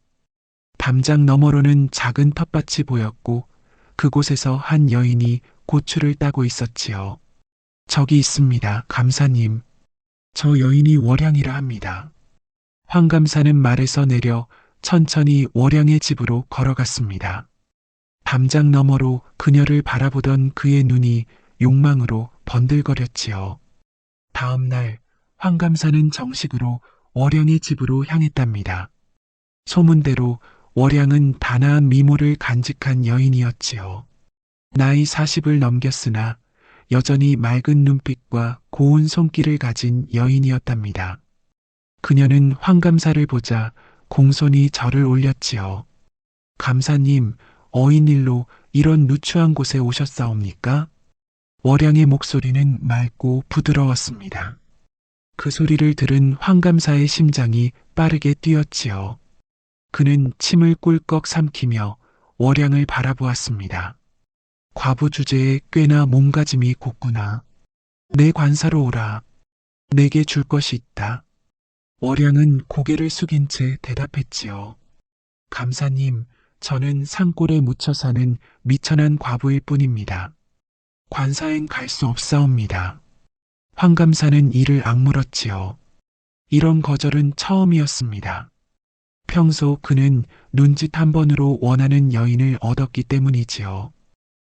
담장 너머로는 작은 텃밭이 보였고 그곳에서 한 여인이 고추를 따고 있었지요. 저기 있습니다, 감사님. 저 여인이 월양이라 합니다. 황 감사는 말에서 내려 천천히 월양의 집으로 걸어갔습니다. 담장 너머로 그녀를 바라보던 그의 눈이 욕망으로 번들거렸지요. 다음 날 황 감사는 정식으로 월양의 집으로 향했답니다. 소문대로 월양은 단아한 미모를 간직한 여인이었지요. 나이 40을 넘겼으나 여전히 맑은 눈빛과 고운 손길을 가진 여인이었답니다. 그녀는 황 감사를 보자 공손히 절을 올렸지요. 감사님, 어인일로 이런 누추한 곳에 오셨사옵니까? 월양의 목소리는 맑고 부드러웠습니다. 그 소리를 들은 황 감사의 심장이 빠르게 뛰었지요. 그는 침을 꿀꺽 삼키며 월양을 바라보았습니다. 과부 주제에 꽤나 몸가짐이 곱구나. 내 관사로 오라. 내게 줄 것이 있다. 월양은 고개를 숙인 채 대답했지요. 감사님, 저는 산골에 묻혀 사는 미천한 과부일 뿐입니다. 관사엔 갈 수 없사옵니다. 황 감사는 이를 악물었지요. 이런 거절은 처음이었습니다. 평소 그는 눈짓 한 번으로 원하는 여인을 얻었기 때문이지요.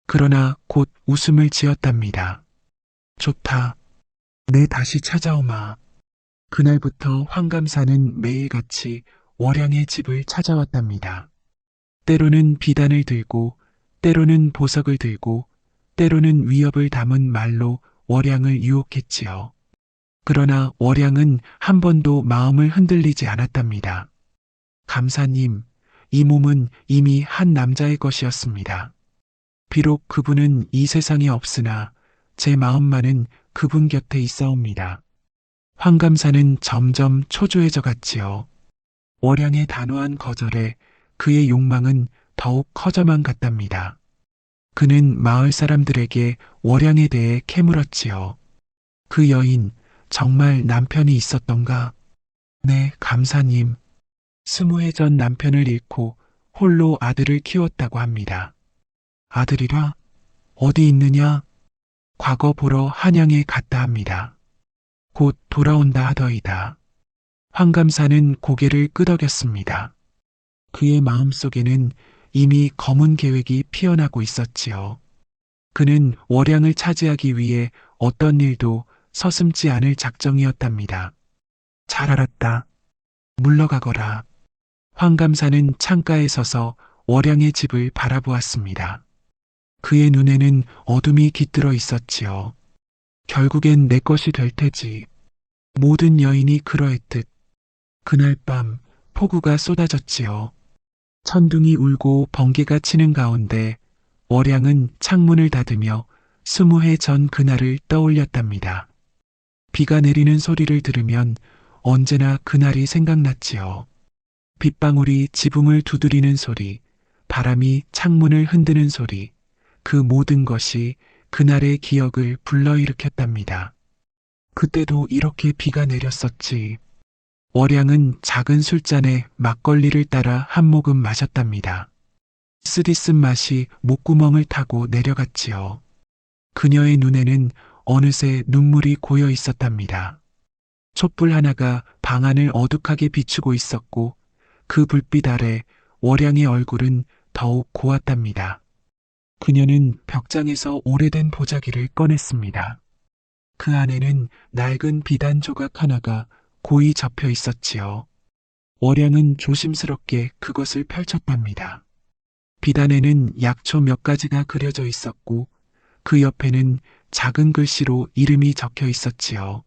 그러나 곧 웃음을 지었답니다. 좋다. 내 다시 찾아오마. 그날부터 황 감사는 매일같이 월양의 집을 찾아왔답니다. 때로는 비단을 들고, 때로는 보석을 들고, 때로는 위협을 담은 말로 월양을 유혹했지요. 그러나 월양은 한 번도 마음을 흔들리지 않았답니다. 감사님, 이 몸은 이미 한 남자의 것이었습니다. 비록 그분은 이 세상에 없으나 제 마음만은 그분 곁에 있사옵니다. 황 감사는 점점 초조해져 갔지요. 월양의 단호한 거절에 그의 욕망은 더욱 커져만 갔답니다. 그는 마을 사람들에게 월양에 대해 캐물었지요. 그 여인, 정말 남편이 있었던가? 네, 감사님. 20해 전 남편을 잃고 홀로 아들을 키웠다고 합니다. 아들이라? 어디 있느냐? 과거 보러 한양에 갔다 합니다. 곧 돌아온다 하더이다. 황 감사는 고개를 끄덕였습니다. 그의 마음속에는 이미 검은 계획이 피어나고 있었지요. 그는 월양을 차지하기 위해 어떤 일도 서슴지 않을 작정이었답니다. 잘 알았다. 물러가거라. 황 감사는 창가에 서서 월양의 집을 바라보았습니다. 그의 눈에는 어둠이 깃들어 있었지요. 결국엔 내 것이 될 테지. 모든 여인이 그러했듯 그날 밤 폭우가 쏟아졌지요. 천둥이 울고 번개가 치는 가운데 월양은 창문을 닫으며 20해 전 그날을 떠올렸답니다. 비가 내리는 소리를 들으면 언제나 그날이 생각났지요. 빗방울이 지붕을 두드리는 소리, 바람이 창문을 흔드는 소리, 그 모든 것이 그날의 기억을 불러일으켰답니다. 그때도 이렇게 비가 내렸었지. 월양은 작은 술잔에 막걸리를 따라 한 모금 마셨답니다. 쓰디쓴 맛이 목구멍을 타고 내려갔지요. 그녀의 눈에는 어느새 눈물이 고여 있었답니다. 촛불 하나가 방 안을 어둑하게 비추고 있었고 그 불빛 아래 월양의 얼굴은 더욱 고왔답니다. 그녀는 벽장에서 오래된 보자기를 꺼냈습니다. 그 안에는 낡은 비단 조각 하나가 고이 접혀 있었지요. 월양은 조심스럽게 그것을 펼쳤답니다. 비단에는 약초 몇 가지가 그려져 있었고 그 옆에는 작은 글씨로 이름이 적혀 있었지요.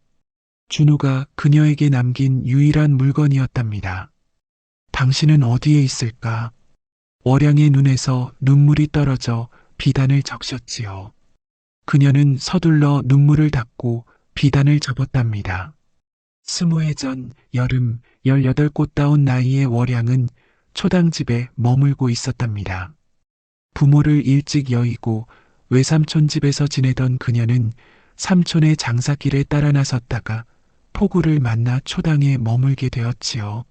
준호가 그녀에게 남긴 유일한 물건이었답니다. 당신은 어디에 있을까? 월양의 눈에서 눈물이 떨어져 비단을 적셨지요. 그녀는 서둘러 눈물을 닦고 비단을 접었답니다. 20해 전 여름 18꽃다운 나이의 월양은 초당집에 머물고 있었답니다. 부모를 일찍 여의고 외삼촌 집에서 지내던 그녀는 삼촌의 장사길에 따라 나섰다가 폭우를 만나 초당에 머물게 되었지요.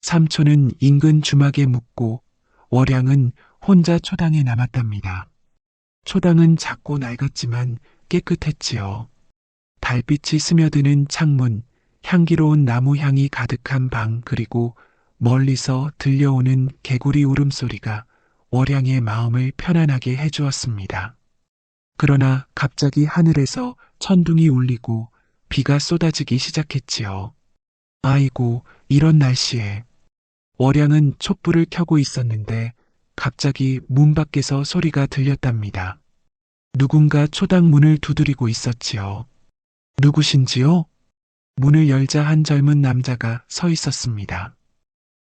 삼촌은 인근 주막에 묵고 월양은 혼자 초당에 남았답니다. 초당은 작고 낡았지만 깨끗했지요. 달빛이 스며드는 창문, 향기로운 나무 향이 가득한 방, 그리고 멀리서 들려오는 개구리 울음소리가 월양의 마음을 편안하게 해주었습니다. 그러나 갑자기 하늘에서 천둥이 울리고 비가 쏟아지기 시작했지요. 아이고, 이런 날씨에. 월양은 촛불을 켜고 있었는데 갑자기 문 밖에서 소리가 들렸답니다. 누군가 초당 문을 두드리고 있었지요. 누구신지요? 문을 열자 한 젊은 남자가 서 있었습니다.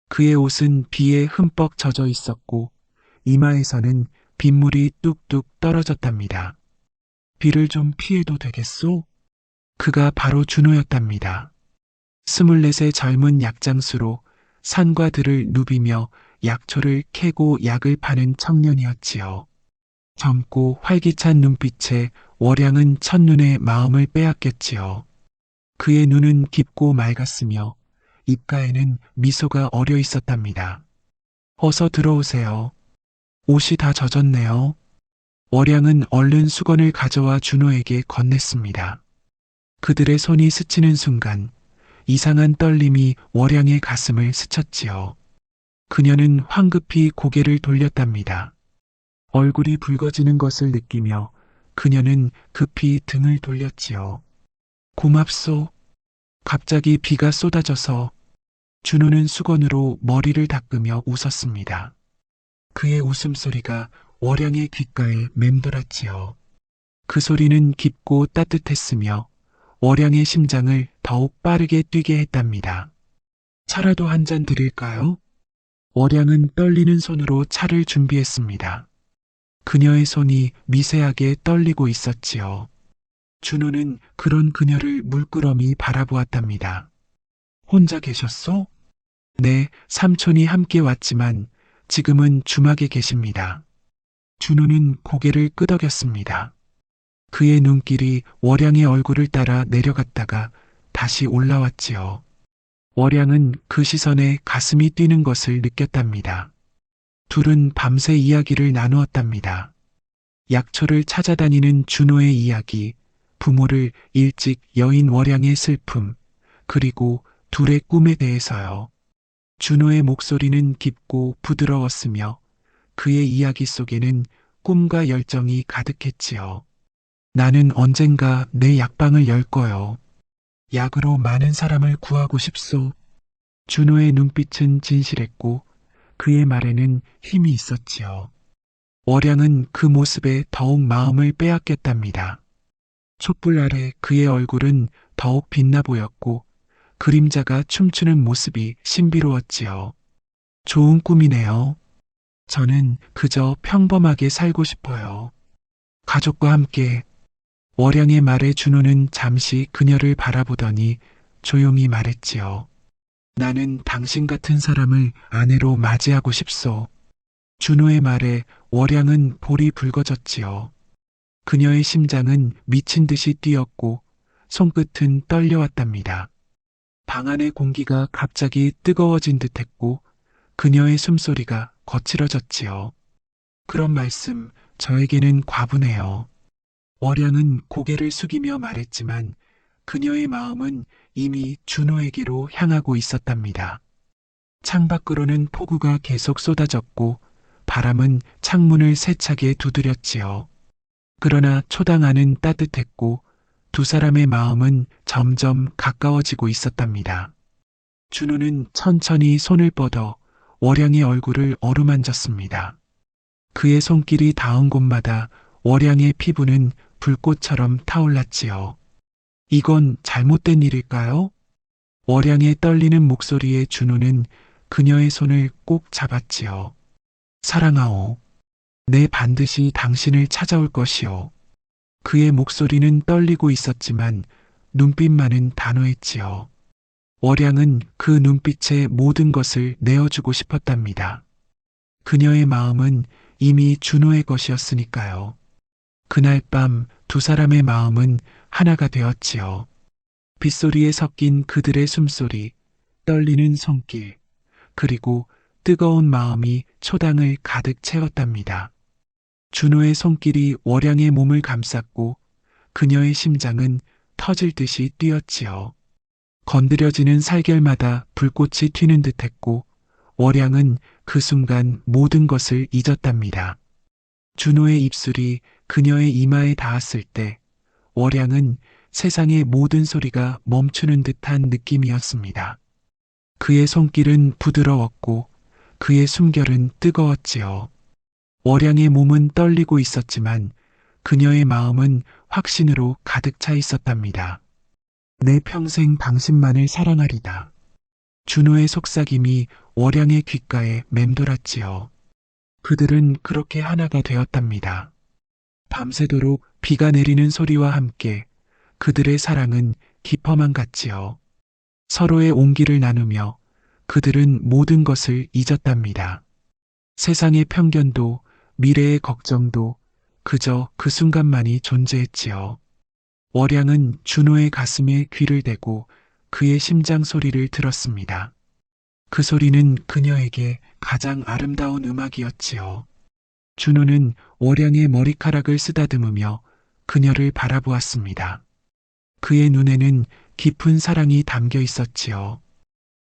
그의 옷은 비에 흠뻑 젖어 있었고 이마에서는 빗물이 뚝뚝 떨어졌답니다. 비를 좀 피해도 되겠소? 그가 바로 준호였답니다. 24의 젊은 약장수로 산과 들을 누비며 약초를 캐고 약을 파는 청년이었지요. 젊고 활기찬 눈빛에 월양은 첫눈에 마음을 빼앗겼지요. 그의 눈은 깊고 맑았으며 입가에는 미소가 어려 있었답니다. 어서 들어오세요. 옷이 다 젖었네요. 월양은 얼른 수건을 가져와 준호에게 건넸습니다. 그들의 손이 스치는 순간 이상한 떨림이 월양의 가슴을 스쳤지요. 그녀는 황급히 고개를 돌렸답니다. 얼굴이 붉어지는 것을 느끼며 그녀는 급히 등을 돌렸지요. 고맙소. 갑자기 비가 쏟아져서 준호는 수건으로 머리를 닦으며 웃었습니다. 그의 웃음소리가 월양의 귓가에 맴돌았지요. 그 소리는 깊고 따뜻했으며 월양의 심장을 더욱 빠르게 뛰게 했답니다. 차라도 한 잔 드릴까요? 월양은 떨리는 손으로 차를 준비했습니다. 그녀의 손이 미세하게 떨리고 있었지요. 준호는 그런 그녀를 물끄러미 바라보았답니다. 혼자 계셨소? 네, 삼촌이 함께 왔지만 지금은 주막에 계십니다. 준호는 고개를 끄덕였습니다. 그의 눈길이 월양의 얼굴을 따라 내려갔다가 다시 올라왔지요. 월양은 그 시선에 가슴이 뛰는 것을 느꼈답니다. 둘은 밤새 이야기를 나누었답니다. 약초를 찾아다니는 준호의 이야기, 부모를 일찍 여인 월양의 슬픔, 그리고 둘의 꿈에 대해서요. 준호의 목소리는 깊고 부드러웠으며 그의 이야기 속에는 꿈과 열정이 가득했지요. 나는 언젠가 내 약방을 열 거요. 약으로 많은 사람을 구하고 싶소. 준호의 눈빛은 진실했고 그의 말에는 힘이 있었지요. 월양은 그 모습에 더욱 마음을 빼앗겼답니다. 촛불 아래 그의 얼굴은 더욱 빛나 보였고 그림자가 춤추는 모습이 신비로웠지요. 좋은 꿈이네요. 저는 그저 평범하게 살고 싶어요. 가족과 함께. 월양의 말에 준호는 잠시 그녀를 바라보더니 조용히 말했지요. 나는 당신 같은 사람을 아내로 맞이하고 싶소. 준호의 말에 월양은 볼이 붉어졌지요. 그녀의 심장은 미친 듯이 뛰었고 손끝은 떨려왔답니다. 방 안의 공기가 갑자기 뜨거워진 듯했고 그녀의 숨소리가 거칠어졌지요. 그런 말씀 저에게는 과분해요. 월양은 고개를 숙이며 말했지만 그녀의 마음은 이미 준호에게로 향하고 있었답니다. 창밖으로는 폭우가 계속 쏟아졌고 바람은 창문을 세차게 두드렸지요. 그러나 초당 안은 따뜻했고 두 사람의 마음은 점점 가까워지고 있었답니다. 준호는 천천히 손을 뻗어 월양의 얼굴을 어루만졌습니다. 그의 손길이 닿은 곳마다 월양의 피부는 불꽃처럼 타올랐지요. 이건 잘못된 일일까요? 월양의 떨리는 목소리에 준호는 그녀의 손을 꼭 잡았지요. 사랑하오. 내 반드시 당신을 찾아올 것이오. 그의 목소리는 떨리고 있었지만 눈빛만은 단호했지요. 월양은 그 눈빛에 모든 것을 내어주고 싶었답니다. 그녀의 마음은 이미 준호의 것이었으니까요. 그날 밤 두 사람의 마음은 하나가 되었지요. 빗소리에 섞인 그들의 숨소리, 떨리는 손길, 그리고 뜨거운 마음이 초당을 가득 채웠답니다. 준호의 손길이 월양의 몸을 감쌌고 그녀의 심장은 터질 듯이 뛰었지요. 건드려지는 살결마다 불꽃이 튀는 듯했고 월양은 그 순간 모든 것을 잊었답니다. 준호의 입술이 그녀의 이마에 닿았을 때 월양은 세상의 모든 소리가 멈추는 듯한 느낌이었습니다. 그의 손길은 부드러웠고 그의 숨결은 뜨거웠지요. 월양의 몸은 떨리고 있었지만 그녀의 마음은 확신으로 가득 차 있었답니다. 내 평생 당신만을 사랑하리다. 준호의 속삭임이 월양의 귓가에 맴돌았지요. 그들은 그렇게 하나가 되었답니다. 밤새도록 비가 내리는 소리와 함께 그들의 사랑은 깊어만 갔지요. 서로의 온기를 나누며 그들은 모든 것을 잊었답니다. 세상의 편견도 미래의 걱정도 그저 그 순간만이 존재했지요. 월양은 준호의 가슴에 귀를 대고 그의 심장 소리를 들었습니다. 그 소리는 그녀에게 가장 아름다운 음악이었지요. 준호는 월양의 머리카락을 쓰다듬으며 그녀를 바라보았습니다. 그의 눈에는 깊은 사랑이 담겨 있었지요.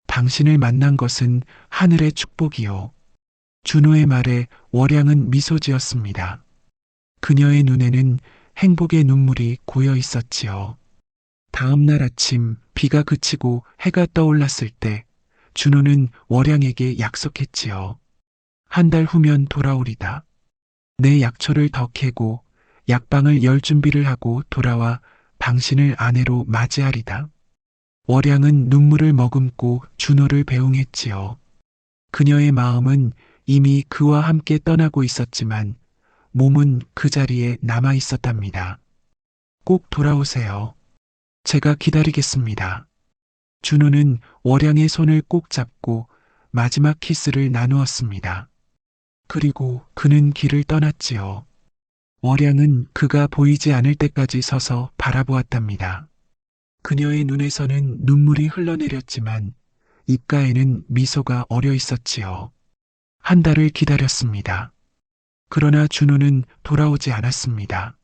당신을 만난 것은 하늘의 축복이요. 준호의 말에 월양은 미소 지었습니다. 그녀의 눈에는 행복의 눈물이 고여 있었지요. 다음 날 아침 비가 그치고 해가 떠올랐을 때 준호는 월양에게 약속했지요. 한 달 후면 돌아오리다. 내 약초를 더 캐고 약방을 열 준비를 하고 돌아와 당신을 아내로 맞이하리다. 월양은 눈물을 머금고 준호를 배웅했지요. 그녀의 마음은 이미 그와 함께 떠나고 있었지만 몸은 그 자리에 남아 있었답니다. 꼭 돌아오세요. 제가 기다리겠습니다. 준호는 월양의 손을 꼭 잡고 마지막 키스를 나누었습니다. 그리고 그는 길을 떠났지요. 월양은 그가 보이지 않을 때까지 서서 바라보았답니다. 그녀의 눈에서는 눈물이 흘러내렸지만 입가에는 미소가 어려 있었지요. 한 달을 기다렸습니다. 그러나 준호는 돌아오지 않았습니다.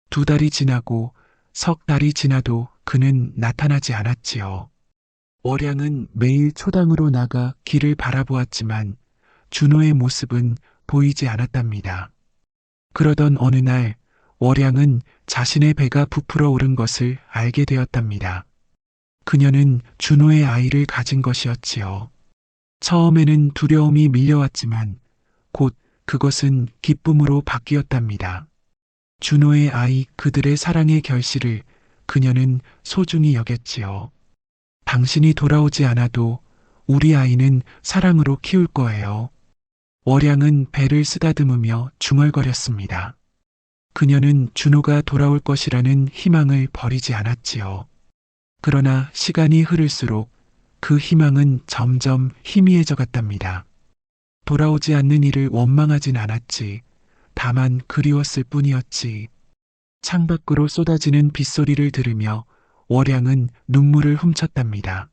두 달이 지나고 석 달이 지나도 그는 나타나지 않았지요. 월양은 매일 초당으로 나가 길을 바라보았지만 준호의 모습은 보이지 않았답니다. 그러던 어느 날 월양은 자신의 배가 부풀어 오른 것을 알게 되었답니다. 그녀는 준호의 아이를 가진 것이었지요. 처음에는 두려움이 밀려왔지만 곧 그것은 기쁨으로 바뀌었답니다. 준호의 아이 그들의 사랑의 결실을 그녀는 소중히 여겼지요. 당신이 돌아오지 않아도 우리 아이는 사랑으로 키울 거예요. 월양은 배를 쓰다듬으며 중얼거렸습니다. 그녀는 준호가 돌아올 것이라는 희망을 버리지 않았지요. 그러나 시간이 흐를수록 그 희망은 점점 희미해져 갔답니다. 돌아오지 않는 이를 원망하진 않았지. 다만 그리웠을 뿐이었지. 창밖으로 쏟아지는 빗소리를 들으며 월양은 눈물을 훔쳤답니다.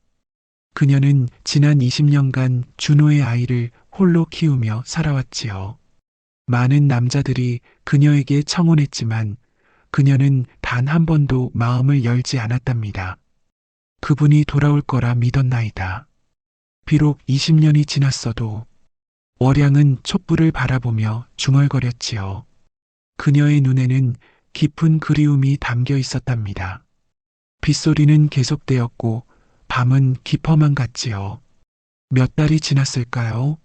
그녀는 지난 20년간 준호의 아이를 홀로 키우며 살아왔지요. 많은 남자들이 그녀에게 청혼했지만 그녀는 단 한 번도 마음을 열지 않았답니다. 그분이 돌아올 거라 믿었나이다. 비록 20년이 지났어도. 월양은 촛불을 바라보며 중얼거렸지요. 그녀의 눈에는 깊은 그리움이 담겨 있었답니다. 빗소리는 계속되었고 밤은 깊어만 갔지요. 몇 달이 지났을까요?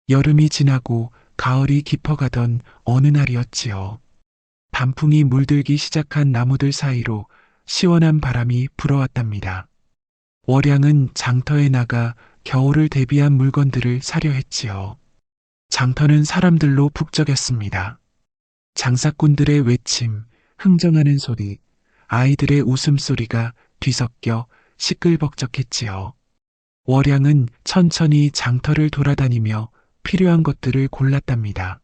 여름이 지나고 가을이 깊어가던 어느 날이었지요. 단풍이 물들기 시작한 나무들 사이로 시원한 바람이 불어왔답니다. 월양은 장터에 나가 겨울을 대비한 물건들을 사려 했지요. 장터는 사람들로 북적였습니다. 장사꾼들의 외침, 흥정하는 소리, 아이들의 웃음소리가 뒤섞여 시끌벅적했지요. 월양은 천천히 장터를 돌아다니며 필요한 것들을 골랐답니다.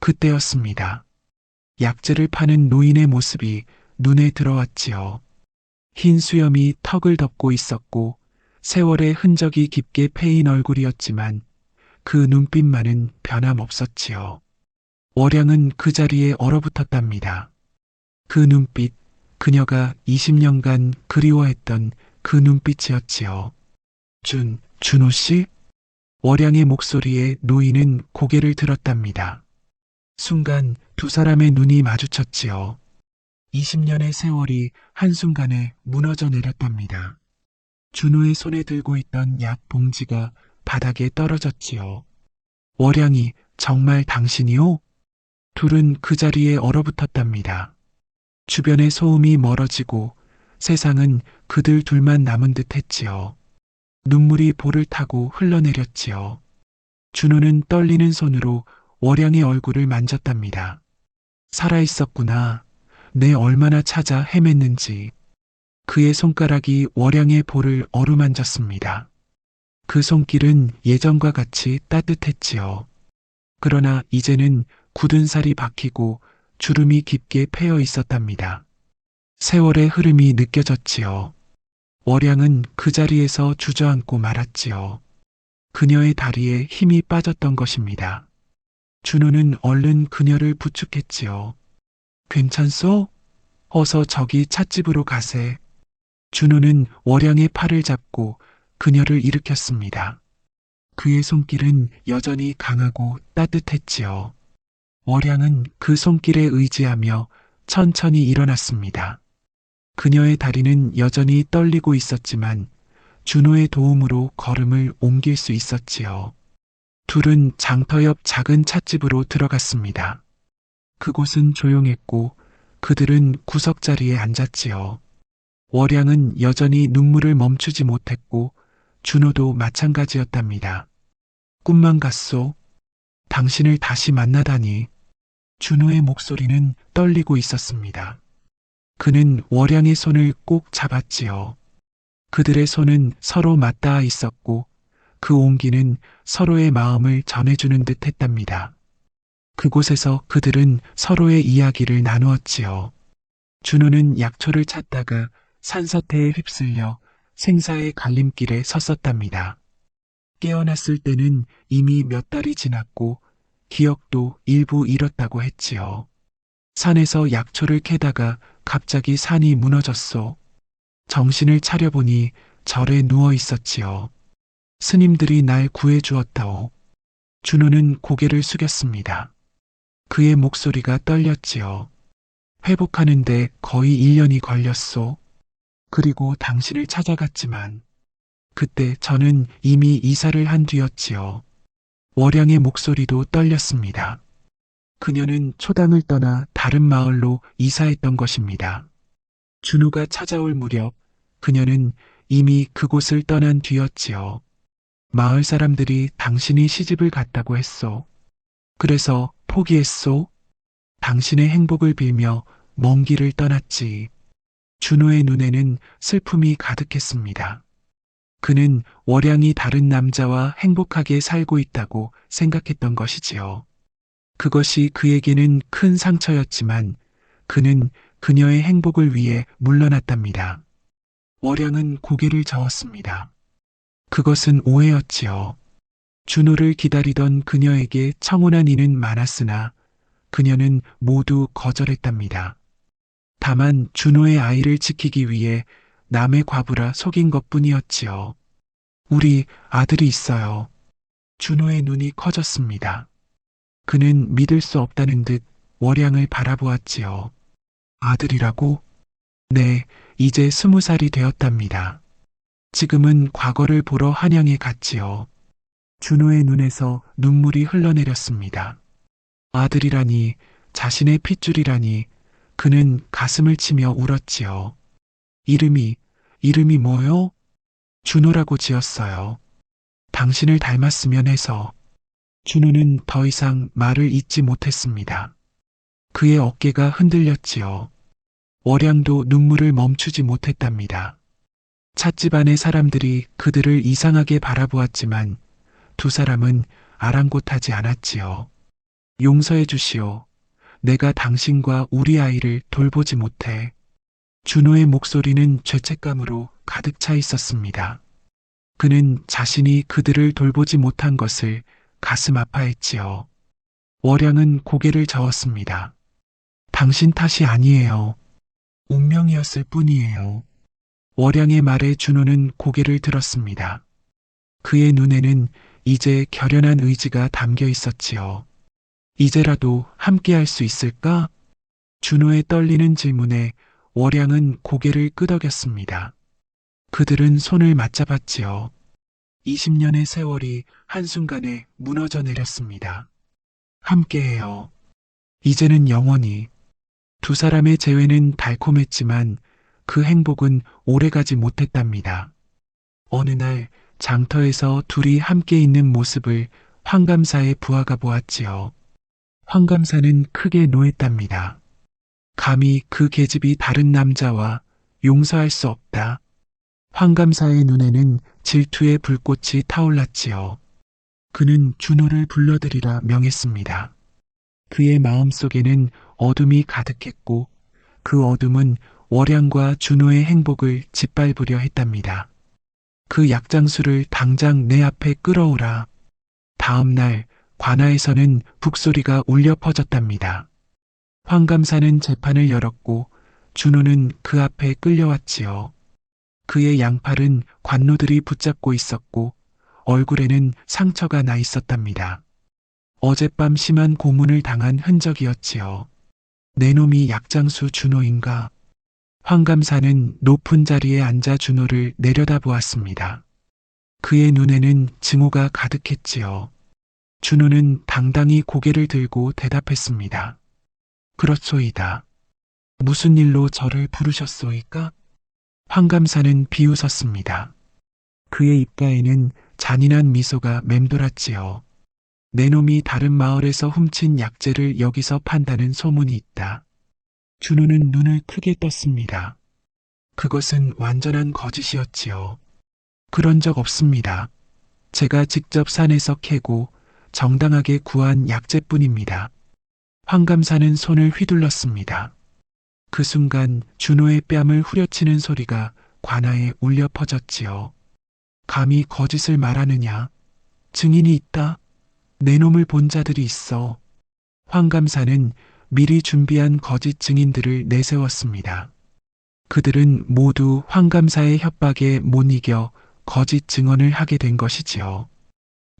그때였습니다. 약재를 파는 노인의 모습이 눈에 들어왔지요. 흰 수염이 턱을 덮고 있었고 세월의 흔적이 깊게 패인 얼굴이었지만 그 눈빛만은 변함없었지요. 월양은 그 자리에 얼어붙었답니다. 그 눈빛, 그녀가 20년간 그리워했던 그 눈빛이었지요. 준호 씨? 월양의 목소리에 노인은 고개를 들었답니다. 순간 두 사람의 눈이 마주쳤지요. 20년의 세월이 한순간에 무너져 내렸답니다. 준호의 손에 들고 있던 약 봉지가 바닥에 떨어졌지요. 월양이 정말 당신이요? 둘은 그 자리에 얼어붙었답니다. 주변의 소음이 멀어지고 세상은 그들 둘만 남은 듯 했지요. 눈물이 볼을 타고 흘러내렸지요. 준호는 떨리는 손으로 월양의 얼굴을 만졌답니다. 살아있었구나. 내 얼마나 찾아 헤맸는지. 그의 손가락이 월양의 볼을 어루만졌습니다. 그 손길은 예전과 같이 따뜻했지요. 그러나 이제는 굳은 살이 박히고 주름이 깊게 패여 있었답니다. 세월의 흐름이 느껴졌지요. 월양은 그 자리에서 주저앉고 말았지요. 그녀의 다리에 힘이 빠졌던 것입니다. 준호는 얼른 그녀를 부축했지요. 괜찮소? 어서 저기 찻집으로 가세. 준호는 월양의 팔을 잡고 그녀를 일으켰습니다. 그의 손길은 여전히 강하고 따뜻했지요. 월양은 그 손길에 의지하며 천천히 일어났습니다. 그녀의 다리는 여전히 떨리고 있었지만 준호의 도움으로 걸음을 옮길 수 있었지요. 둘은 장터 옆 작은 찻집으로 들어갔습니다. 그곳은 조용했고 그들은 구석자리에 앉았지요. 월양은 여전히 눈물을 멈추지 못했고 준호도 마찬가지였답니다. 꿈만 같소? 당신을 다시 만나다니. 준호의 목소리는 떨리고 있었습니다. 그는 월양의 손을 꼭 잡았지요. 그들의 손은 서로 맞닿아 있었고 그 온기는 서로의 마음을 전해주는 듯 했답니다. 그곳에서 그들은 서로의 이야기를 나누었지요. 준호는 약초를 찾다가 산사태에 휩쓸려 생사의 갈림길에 섰었답니다. 깨어났을 때는 이미 몇 달이 지났고 기억도 일부 잃었다고 했지요. 산에서 약초를 캐다가 갑자기 산이 무너졌소. 정신을 차려보니 절에 누워 있었지요. 스님들이 날 구해주었다오. 준호는 고개를 숙였습니다. 그의 목소리가 떨렸지요. 회복하는데 거의 1년이 걸렸소. 그리고 당신을 찾아갔지만 그때 저는 이미 이사를 한 뒤였지요. 월양의 목소리도 떨렸습니다. 그녀는 초당을 떠나 다른 마을로 이사했던 것입니다. 준호가 찾아올 무렵 그녀는 이미 그곳을 떠난 뒤였지요. 마을 사람들이 당신이 시집을 갔다고 했소. 그래서 포기했소. 당신의 행복을 빌며 먼 길을 떠났지. 준호의 눈에는 슬픔이 가득했습니다. 그는 월양이 다른 남자와 행복하게 살고 있다고 생각했던 것이지요. 그것이 그에게는 큰 상처였지만 그는 그녀의 행복을 위해 물러났답니다. 월양은 고개를 저었습니다. 그것은 오해였지요. 준호를 기다리던 그녀에게 청혼한 이는 많았으나 그녀는 모두 거절했답니다. 다만 준호의 아이를 지키기 위해 남의 과부라 속인 것뿐이었지요. 우리 아들이 있어요. 준호의 눈이 커졌습니다. 그는 믿을 수 없다는 듯 월양을 바라보았지요. 아들이라고? 네, 이제 20살이 되었답니다. 지금은 과거를 보러 한양에 갔지요. 준호의 눈에서 눈물이 흘러내렸습니다. 아들이라니, 자신의 핏줄이라니, 그는 가슴을 치며 울었지요. 이름이 뭐요? 준호라고 지었어요. 당신을 닮았으면 해서. 준호는 더 이상 말을 잇지 못했습니다. 그의 어깨가 흔들렸지요. 월양도 눈물을 멈추지 못했답니다. 찻집 안의 사람들이 그들을 이상하게 바라보았지만 두 사람은 아랑곳하지 않았지요. 용서해 주시오. 내가 당신과 우리 아이를 돌보지 못해. 준호의 목소리는 죄책감으로 가득 차 있었습니다. 그는 자신이 그들을 돌보지 못한 것을 가슴 아파했지요. 월양은 고개를 저었습니다. 당신 탓이 아니에요. 운명이었을 뿐이에요. 월양의 말에 준호는 고개를 들었습니다. 그의 눈에는 이제 결연한 의지가 담겨 있었지요. 이제라도 함께할 수 있을까? 준호의 떨리는 질문에 월양은 고개를 끄덕였습니다. 그들은 손을 맞잡았지요. 20년의 세월이 한순간에 무너져 내렸습니다. 함께해요. 이제는 영원히. 두 사람의 재회는 달콤했지만 그 행복은 오래가지 못했답니다. 어느 날 장터에서 둘이 함께 있는 모습을 황감사의 부하가 보았지요. 황감사는 크게 노했답니다. 감히 그 계집이 다른 남자와 용서할 수 없다. 황감사의 눈에는 질투의 불꽃이 타올랐지요. 그는 준호를 불러들이라 명했습니다. 그의 마음속에는 어둠이 가득했고 그 어둠은 월양과 준호의 행복을 짓밟으려 했답니다. 그 약장수를 당장 내 앞에 끌어오라. 다음 날 관아에서는 북소리가 울려 퍼졌답니다. 황감사는 재판을 열었고 준호는 그 앞에 끌려왔지요. 그의 양팔은 관노들이 붙잡고 있었고 얼굴에는 상처가 나 있었답니다. 어젯밤 심한 고문을 당한 흔적이었지요. 내 놈이 약장수 준호인가? 황감사는 높은 자리에 앉아 준호를 내려다보았습니다. 그의 눈에는 증오가 가득했지요. 준호는 당당히 고개를 들고 대답했습니다. 그렇소이다. 무슨 일로 저를 부르셨소이까? 황감사는 비웃었습니다. 그의 입가에는 잔인한 미소가 맴돌았지요. 내 놈이 다른 마을에서 훔친 약재를 여기서 판다는 소문이 있다. 준호는 눈을 크게 떴습니다. 그것은 완전한 거짓이었지요. 그런 적 없습니다. 제가 직접 산에서 캐고 정당하게 구한 약재뿐입니다. 황감사는 손을 휘둘렀습니다. 그 순간 준호의 뺨을 후려치는 소리가 관아에 울려 퍼졌지요. 감히 거짓을 말하느냐? 증인이 있다. 내 놈을 본 자들이 있어. 황감사는 미리 준비한 거짓 증인들을 내세웠습니다. 그들은 모두 황감사의 협박에 못 이겨 거짓 증언을 하게 된 것이지요.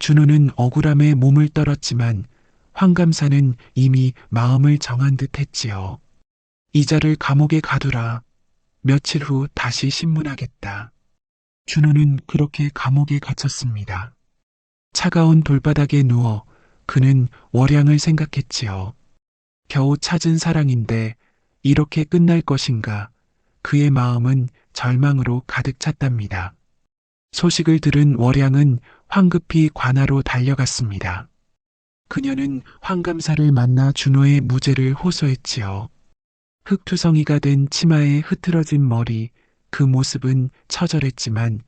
준호는 억울함에 몸을 떨었지만 황감사는 이미 마음을 정한 듯 했지요. 이자를 감옥에 가두라. 며칠 후 다시 신문하겠다. 준호는 그렇게 감옥에 갇혔습니다. 차가운 돌바닥에 누워 그는 월양을 생각했지요. 겨우 찾은 사랑인데 이렇게 끝날 것인가? 그의 마음은 절망으로 가득 찼답니다. 소식을 들은 월양은 황급히 관아로 달려갔습니다. 그녀는 황감사를 만나 준호의 무죄를 호소했지요. 흙투성이가 된 치마에 흐트러진 머리, 그 모습은 처절했지만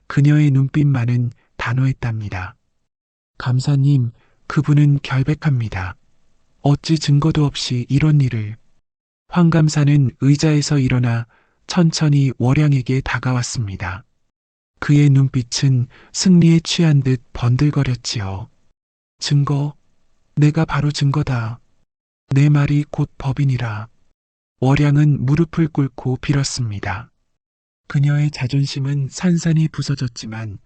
그녀의 눈빛만은 단호했답니다. 감사님, 그분은 결백합니다. 어찌 증거도 없이 이런 일을. 황감사는 의자에서 일어나 천천히 월양에게 다가왔습니다. 그의 눈빛은 승리에 취한 듯 번들거렸지요. 증거, 내가 바로 증거다. 내 말이 곧 법이니라. 월양은 무릎을 꿇고 빌었습니다. 그녀의 자존심은 산산이 부서졌지만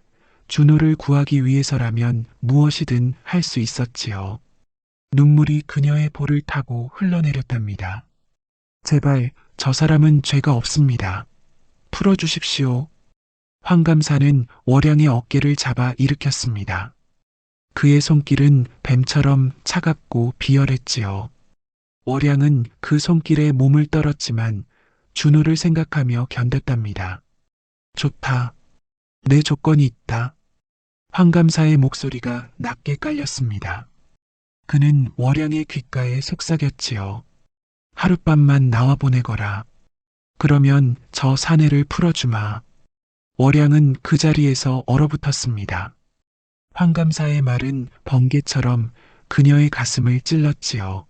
준호를 구하기 위해서라면 무엇이든 할 수 있었지요. 눈물이 그녀의 볼을 타고 흘러내렸답니다. 제발 저 사람은 죄가 없습니다. 풀어주십시오. 황감사는 월양의 어깨를 잡아 일으켰습니다. 그의 손길은 뱀처럼 차갑고 비열했지요. 월양은 그 손길에 몸을 떨었지만 준호를 생각하며 견뎠답니다. 좋다. 내 조건이 있다. 황감사의 목소리가 낮게 깔렸습니다. 그는 월양의 귓가에 속삭였지요. 하룻밤만 나와 보내거라. 그러면 저 사내를 풀어주마. 월양은 그 자리에서 얼어붙었습니다. 황감사의 말은 번개처럼 그녀의 가슴을 찔렀지요.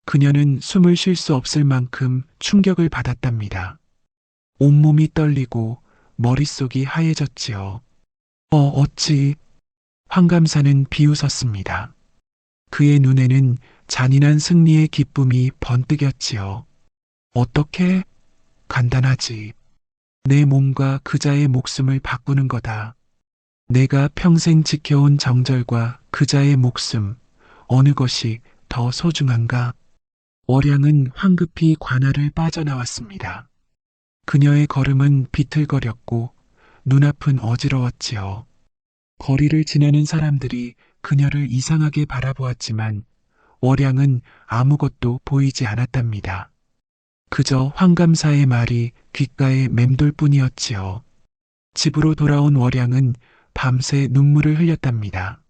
그녀는 숨을 쉴 수 없을 만큼 충격을 받았답니다. 온몸이 떨리고 머릿속이 하얘졌지요. 어찌. 황감사는 비웃었습니다. 그의 눈에는 잔인한 승리의 기쁨이 번뜩였지요. 어떻게? 간단하지. 내 몸과 그자의 목숨을 바꾸는 거다. 내가 평생 지켜온 정절과 그자의 목숨, 어느 것이 더 소중한가? 월양은 황급히 관아를 빠져나왔습니다. 그녀의 걸음은 비틀거렸고 눈앞은 어지러웠지요. 거리를 지나는 사람들이 그녀를 이상하게 바라보았지만 월양은 아무것도 보이지 않았답니다. 그저 황감사의 말이 귓가에 맴돌 뿐이었지요. 집으로 돌아온 월양은 밤새 눈물을 흘렸답니다.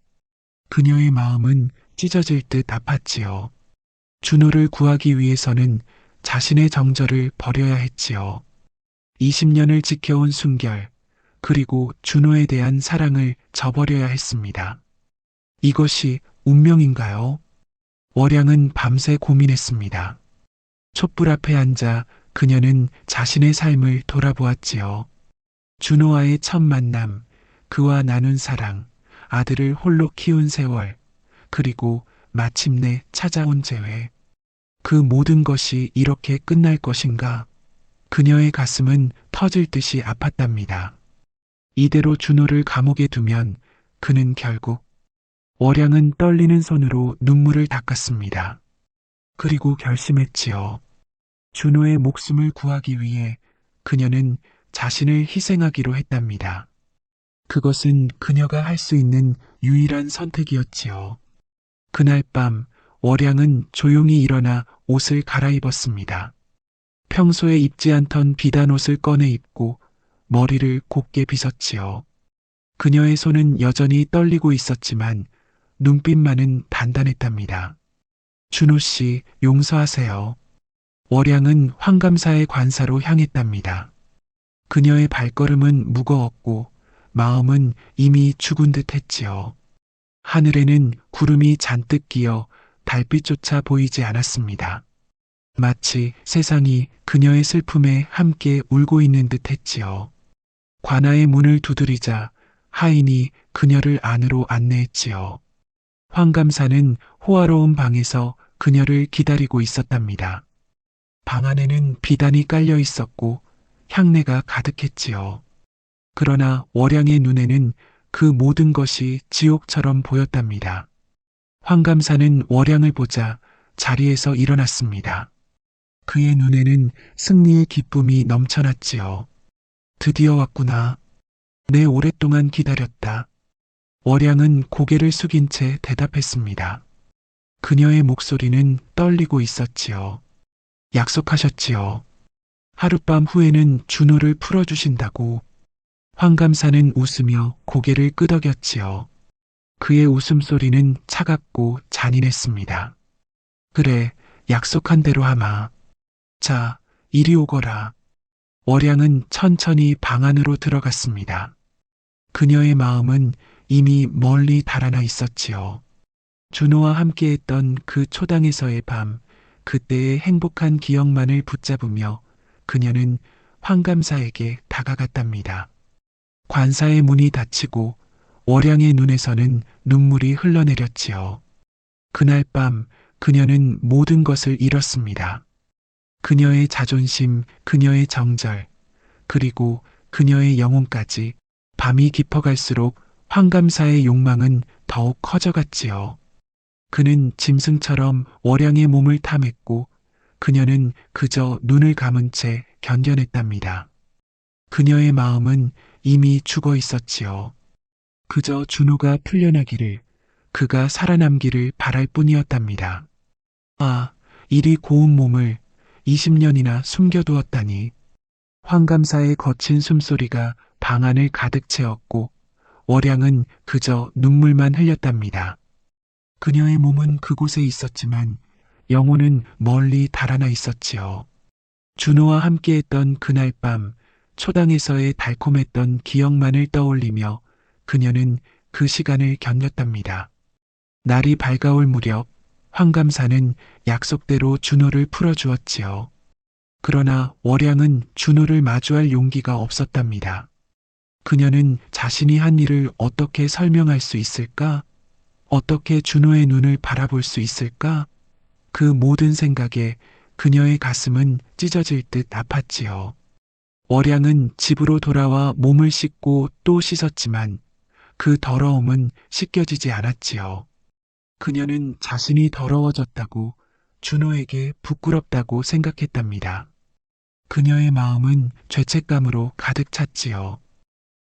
그녀의 마음은 찢어질 듯 아팠지요. 준호를 구하기 위해서는 자신의 정절을 버려야 했지요. 20년을 지켜온 순결, 그리고 준호에 대한 사랑을 저버려야 했습니다. 이것이 운명인가요? 월양은 밤새 고민했습니다. 촛불 앞에 앉아 그녀는 자신의 삶을 돌아보았지요. 준호와의 첫 만남, 그와 나눈 사랑, 아들을 홀로 키운 세월, 그리고 마침내 찾아온 재회. 그 모든 것이 이렇게 끝날 것인가? 그녀의 가슴은 터질 듯이 아팠답니다. 이대로 준호를 감옥에 두면 그는 결국. 월양은 떨리는 손으로 눈물을 닦았습니다. 그리고 결심했지요. 준호의 목숨을 구하기 위해 그녀는 자신을 희생하기로 했답니다. 그것은 그녀가 할 수 있는 유일한 선택이었지요. 그날 밤 월양은 조용히 일어나 옷을 갈아입었습니다. 평소에 입지 않던 비단 옷을 꺼내 입고 머리를 곱게 빗었지요. 그녀의 손은 여전히 떨리고 있었지만 눈빛만은 단단했답니다. 준호 씨, 용서하세요. 월양은 황감사의 관사로 향했답니다. 그녀의 발걸음은 무거웠고 마음은 이미 죽은 듯 했지요. 하늘에는 구름이 잔뜩 끼어 달빛조차 보이지 않았습니다. 마치 세상이 그녀의 슬픔에 함께 울고 있는 듯 했지요. 관아의 문을 두드리자 하인이 그녀를 안으로 안내했지요. 황감사는 호화로운 방에서 그녀를 기다리고 있었답니다. 방 안에는 비단이 깔려 있었고 향내가 가득했지요. 그러나 월양의 눈에는 그 모든 것이 지옥처럼 보였답니다. 황감사는 월양을 보자 자리에서 일어났습니다. 그의 눈에는 승리의 기쁨이 넘쳐났지요. 드디어 왔구나. 내 오랫동안 기다렸다. 월양은 고개를 숙인 채 대답했습니다. 그녀의 목소리는 떨리고 있었지요. 약속하셨지요. 하룻밤 후에는 준호를 풀어주신다고. 황감사는 웃으며 고개를 끄덕였지요. 그의 웃음소리는 차갑고 잔인했습니다. 그래, 약속한 대로 하마. 자, 이리 오거라. 월양은 천천히 방 안으로 들어갔습니다. 그녀의 마음은 이미 멀리 달아나 있었지요. 준호와 함께했던 그 초당에서의 밤, 그때의 행복한 기억만을 붙잡으며 그녀는 황감사에게 다가갔답니다. 관사의 문이 닫히고 월양의 눈에서는 눈물이 흘러내렸지요. 그날 밤 그녀는 모든 것을 잃었습니다. 그녀의 자존심, 그녀의 정절, 그리고 그녀의 영혼까지. 밤이 깊어갈수록 황감사의 욕망은 더욱 커져갔지요. 그는 짐승처럼 월양의 몸을 탐했고 그녀는 그저 눈을 감은 채 견뎌냈답니다. 그녀의 마음은 이미 죽어 있었지요. 그저 준호가 풀려나기를, 그가 살아남기를 바랄 뿐이었답니다. 아, 이리 고운 몸을 20년이나 숨겨두었다니. 황감사의 거친 숨소리가 방 안을 가득 채웠고 월양은 그저 눈물만 흘렸답니다. 그녀의 몸은 그곳에 있었지만 영혼은 멀리 달아나 있었지요. 준호와 함께했던 그날 밤 초당에서의 달콤했던 기억만을 떠올리며 그녀는 그 시간을 견뎠답니다. 날이 밝아올 무렵 황감사는 약속대로 준호를 풀어주었지요. 그러나 월양은 준호를 마주할 용기가 없었답니다. 그녀는 자신이 한 일을 어떻게 설명할 수 있을까? 어떻게 준호의 눈을 바라볼 수 있을까? 그 모든 생각에 그녀의 가슴은 찢어질 듯 아팠지요. 월양은 집으로 돌아와 몸을 씻고 또 씻었지만 그 더러움은 씻겨지지 않았지요. 그녀는 자신이 더러워졌다고, 준호에게 부끄럽다고 생각했답니다. 그녀의 마음은 죄책감으로 가득 찼지요.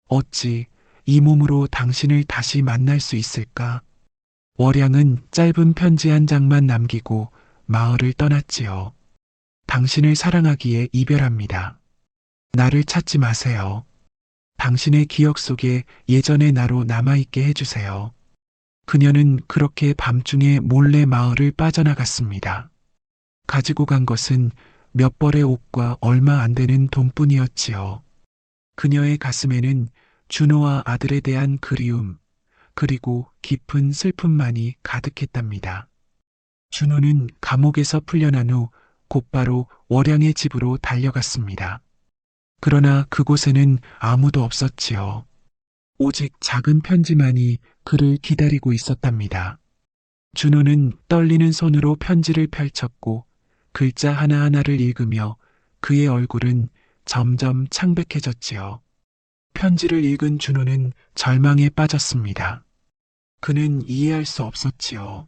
어찌 이 몸으로 당신을 다시 만날 수 있을까? 월양은 짧은 편지 한 장만 남기고 마을을 떠났지요. 당신을 사랑하기에 이별합니다. 나를 찾지 마세요. 당신의 기억 속에 예전의 나로 남아있게 해주세요. 그녀는 그렇게 밤중에 몰래 마을을 빠져나갔습니다. 가지고 간 것은 몇 벌의 옷과 얼마 안 되는 돈뿐이었지요. 그녀의 가슴에는 준호와 아들에 대한 그리움, 그리고 깊은 슬픔만이 가득했답니다. 준호는 감옥에서 풀려난 후 곧바로 월양의 집으로 달려갔습니다. 그러나 그곳에는 아무도 없었지요. 오직 작은 편지만이 그를 기다리고 있었답니다. 준호는 떨리는 손으로 편지를 펼쳤고 글자 하나하나를 읽으며 그의 얼굴은 점점 창백해졌지요. 편지를 읽은 준호는 절망에 빠졌습니다. 그는 이해할 수 없었지요.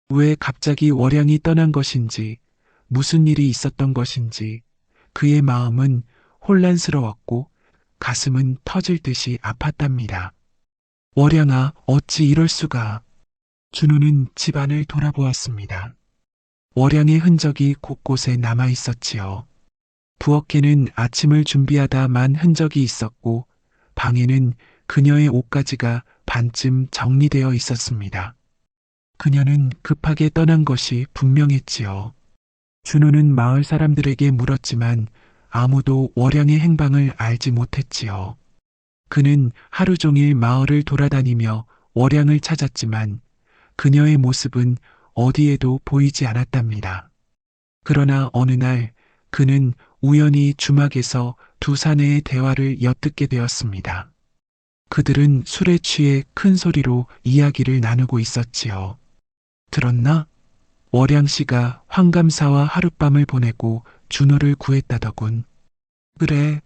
왜 갑자기 월양이 떠난 것인지, 무슨 일이 있었던 것인지, 그의 마음은 혼란스러웠고 가슴은 터질 듯이 아팠답니다. 월양아, 어찌 이럴 수가. 준호는 집안을 돌아보았습니다. 월양의 흔적이 곳곳에 남아 있었지요. 부엌에는 아침을 준비하다 만 흔적이 있었고 방에는 그녀의 옷가지가 반쯤 정리되어 있었습니다. 그녀는 급하게 떠난 것이 분명했지요. 준호는 마을 사람들에게 물었지만 아무도 월양의 행방을 알지 못했지요. 그는 하루 종일 마을을 돌아다니며 월양을 찾았지만 그녀의 모습은 어디에도 보이지 않았답니다. 그러나 어느 날 그는 우연히 주막에서 두 사내의 대화를 엿듣게 되었습니다. 그들은 술에 취해 큰 소리로 이야기를 나누고 있었지요. 들었나? 월양 씨가 황감사와 하룻밤을 보내고 준호를 구했다더군. 그래,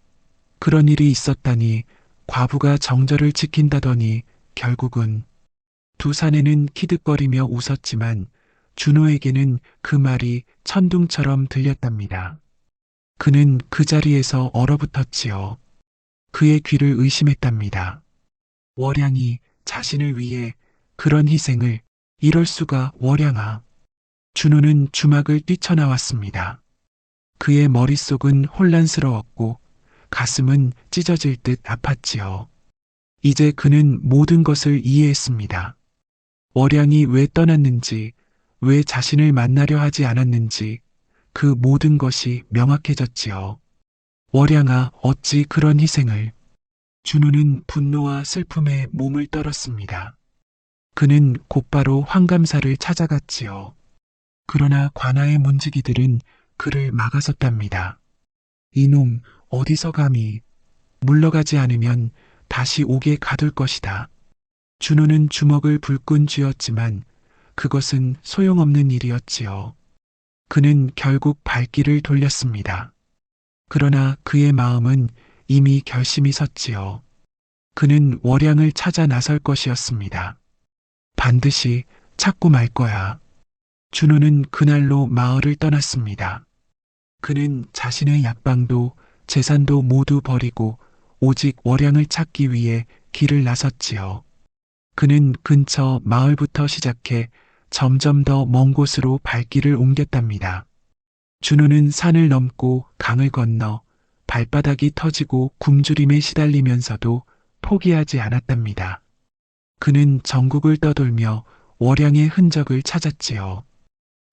그런 일이 있었다니. 과부가 정절을 지킨다더니 결국은. 두 사내는 키득거리며 웃었지만 준호에게는 그 말이 천둥처럼 들렸답니다. 그는 그 자리에서 얼어붙었지요. 그의 귀를 의심했답니다. 월양이 자신을 위해 그런 희생을, 이럴 수가. 월양아. 준호는 주막을 뛰쳐나왔습니다. 그의 머릿속은 혼란스러웠고 가슴은 찢어질 듯 아팠지요. 이제 그는 모든 것을 이해했습니다. 월양이 왜 떠났는지, 왜 자신을 만나려 하지 않았는지 그 모든 것이 명확해졌지요. 월양아, 어찌 그런 희생을. 준호는 분노와 슬픔에 몸을 떨었습니다. 그는 곧바로 황감사를 찾아갔지요. 그러나 관아의 문지기들은 그를 막아섰답니다. 이놈, 어디서 감히. 물러가지 않으면 다시 옥에 가둘 것이다. 준호는 주먹을 불끈 쥐었지만 그것은 소용없는 일이었지요. 그는 결국 발길을 돌렸습니다. 그러나 그의 마음은 이미 결심이 섰지요. 그는 월양을 찾아 나설 것이었습니다. 반드시 찾고 말 거야. 준호는 그날로 마을을 떠났습니다. 그는 자신의 약방도 재산도 모두 버리고 오직 월양을 찾기 위해 길을 나섰지요. 그는 근처 마을부터 시작해 점점 더 먼 곳으로 발길을 옮겼답니다. 준호는 산을 넘고 강을 건너 발바닥이 터지고 굶주림에 시달리면서도 포기하지 않았답니다. 그는 전국을 떠돌며 월양의 흔적을 찾았지요.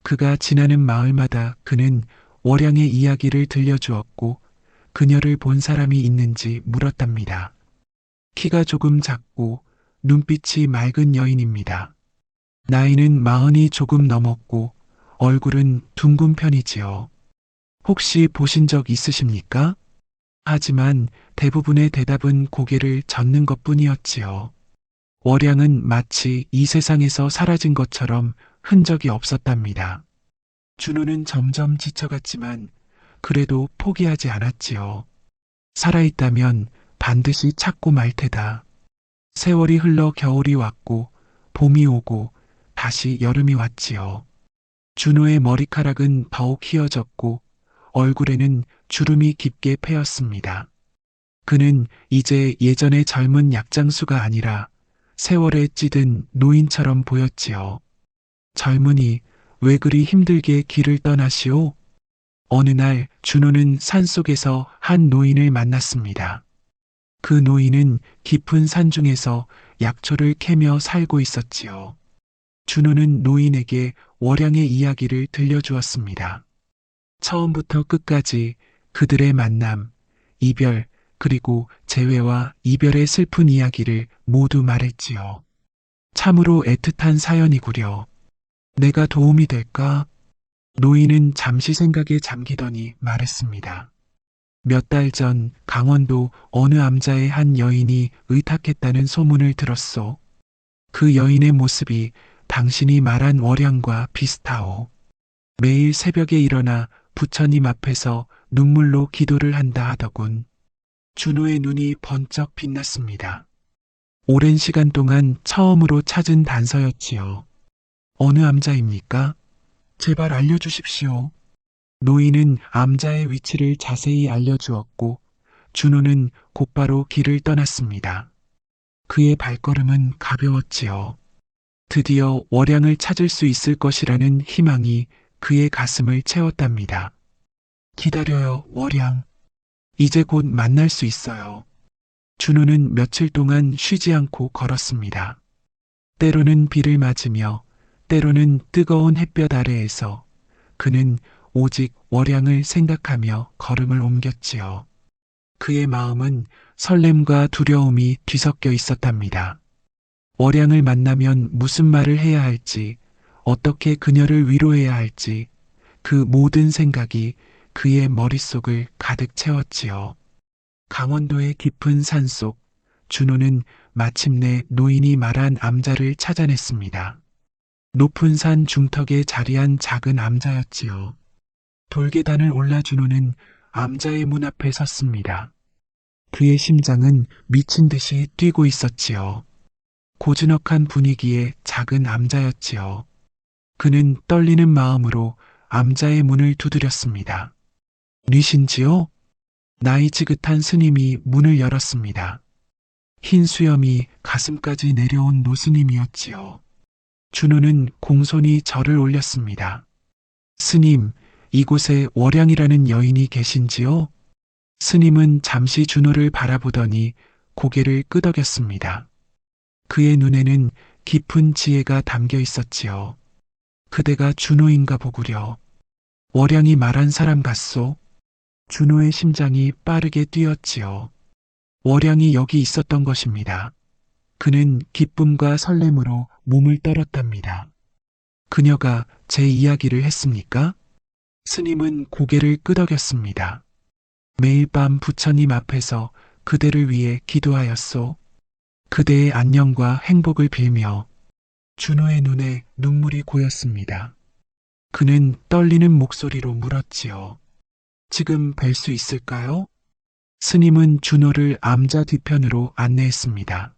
그가 지나는 마을마다 그는 월양의 이야기를 들려주었고 그녀를 본 사람이 있는지 물었답니다. 키가 조금 작고 눈빛이 맑은 여인입니다. 나이는 40이 조금 넘었고 얼굴은 둥근 편이지요. 혹시 보신 적 있으십니까? 하지만 대부분의 대답은 고개를 젓는 것뿐이었지요. 월양은 마치 이 세상에서 사라진 것처럼 흔적이 없었답니다. 준호는 점점 지쳐갔지만 그래도 포기하지 않았지요. 살아있다면 반드시 찾고 말 테다. 세월이 흘러 겨울이 왔고 봄이 오고 다시 여름이 왔지요. 준호의 머리카락은 더욱 휘어졌고 얼굴에는 주름이 깊게 패였습니다. 그는 이제 예전의 젊은 약장수가 아니라 세월에 찌든 노인처럼 보였지요. 젊은이, 왜 그리 힘들게 길을 떠나시오? 어느 날 준호는 산속에서 한 노인을 만났습니다. 그 노인은 깊은 산중에서 약초를 캐며 살고 있었지요. 준호는 노인에게 월양의 이야기를 들려주었습니다. 처음부터 끝까지 그들의 만남, 이별, 그리고 재회와 이별의 슬픈 이야기를 모두 말했지요. 참으로 애틋한 사연이구려. 내가 도움이 될까? 노인은 잠시 생각에 잠기더니 말했습니다. 몇 달 전 강원도 어느 암자의 한 여인이 의탁했다는 소문을 들었소. 그 여인의 모습이 당신이 말한 월양과 비슷하오. 매일 새벽에 일어나 부처님 앞에서 눈물로 기도를 한다 하더군. 준호의 눈이 번쩍 빛났습니다. 오랜 시간 동안 처음으로 찾은 단서였지요. 어느 암자입니까? 제발 알려주십시오. 노인은 암자의 위치를 자세히 알려주었고 준호는 곧바로 길을 떠났습니다. 그의 발걸음은 가벼웠지요. 드디어 월양을 찾을 수 있을 것이라는 희망이 그의 가슴을 채웠답니다. 기다려요, 월양. 이제 곧 만날 수 있어요. 준호는 며칠 동안 쉬지 않고 걸었습니다. 때로는 비를 맞으며 때로는 뜨거운 햇볕 아래에서 그는 오직 월양을 생각하며 걸음을 옮겼지요. 그의 마음은 설렘과 두려움이 뒤섞여 있었답니다. 월양을 만나면 무슨 말을 해야 할지, 어떻게 그녀를 위로해야 할지, 그 모든 생각이 그의 머릿속을 가득 채웠지요. 강원도의 깊은 산속, 준호는 마침내 노인이 말한 암자를 찾아냈습니다. 높은 산 중턱에 자리한 작은 암자였지요. 돌계단을 올라 준호는 암자의 문 앞에 섰습니다. 그의 심장은 미친 듯이 뛰고 있었지요. 고즈넉한 분위기의 작은 암자였지요. 그는 떨리는 마음으로 암자의 문을 두드렸습니다. 뉘신지요? 나이 지긋한 스님이 문을 열었습니다. 흰 수염이 가슴까지 내려온 노스님이었지요. 준호는 공손히 절을 올렸습니다. 스님, 이곳에 월양이라는 여인이 계신지요? 스님은 잠시 준호를 바라보더니 고개를 끄덕였습니다. 그의 눈에는 깊은 지혜가 담겨 있었지요. 그대가 준호인가 보구려. 월양이 말한 사람 같소? 준호의 심장이 빠르게 뛰었지요. 월양이 여기 있었던 것입니다. 그는 기쁨과 설렘으로 몸을 떨었답니다. 그녀가 제 이야기를 했습니까? 스님은 고개를 끄덕였습니다. 매일 밤 부처님 앞에서 그대를 위해 기도하였소. 그대의 안녕과 행복을 빌며. 준호의 눈에 눈물이 고였습니다. 그는 떨리는 목소리로 물었지요. 지금 뵐 수 있을까요? 스님은 준호를 암자 뒤편으로 안내했습니다.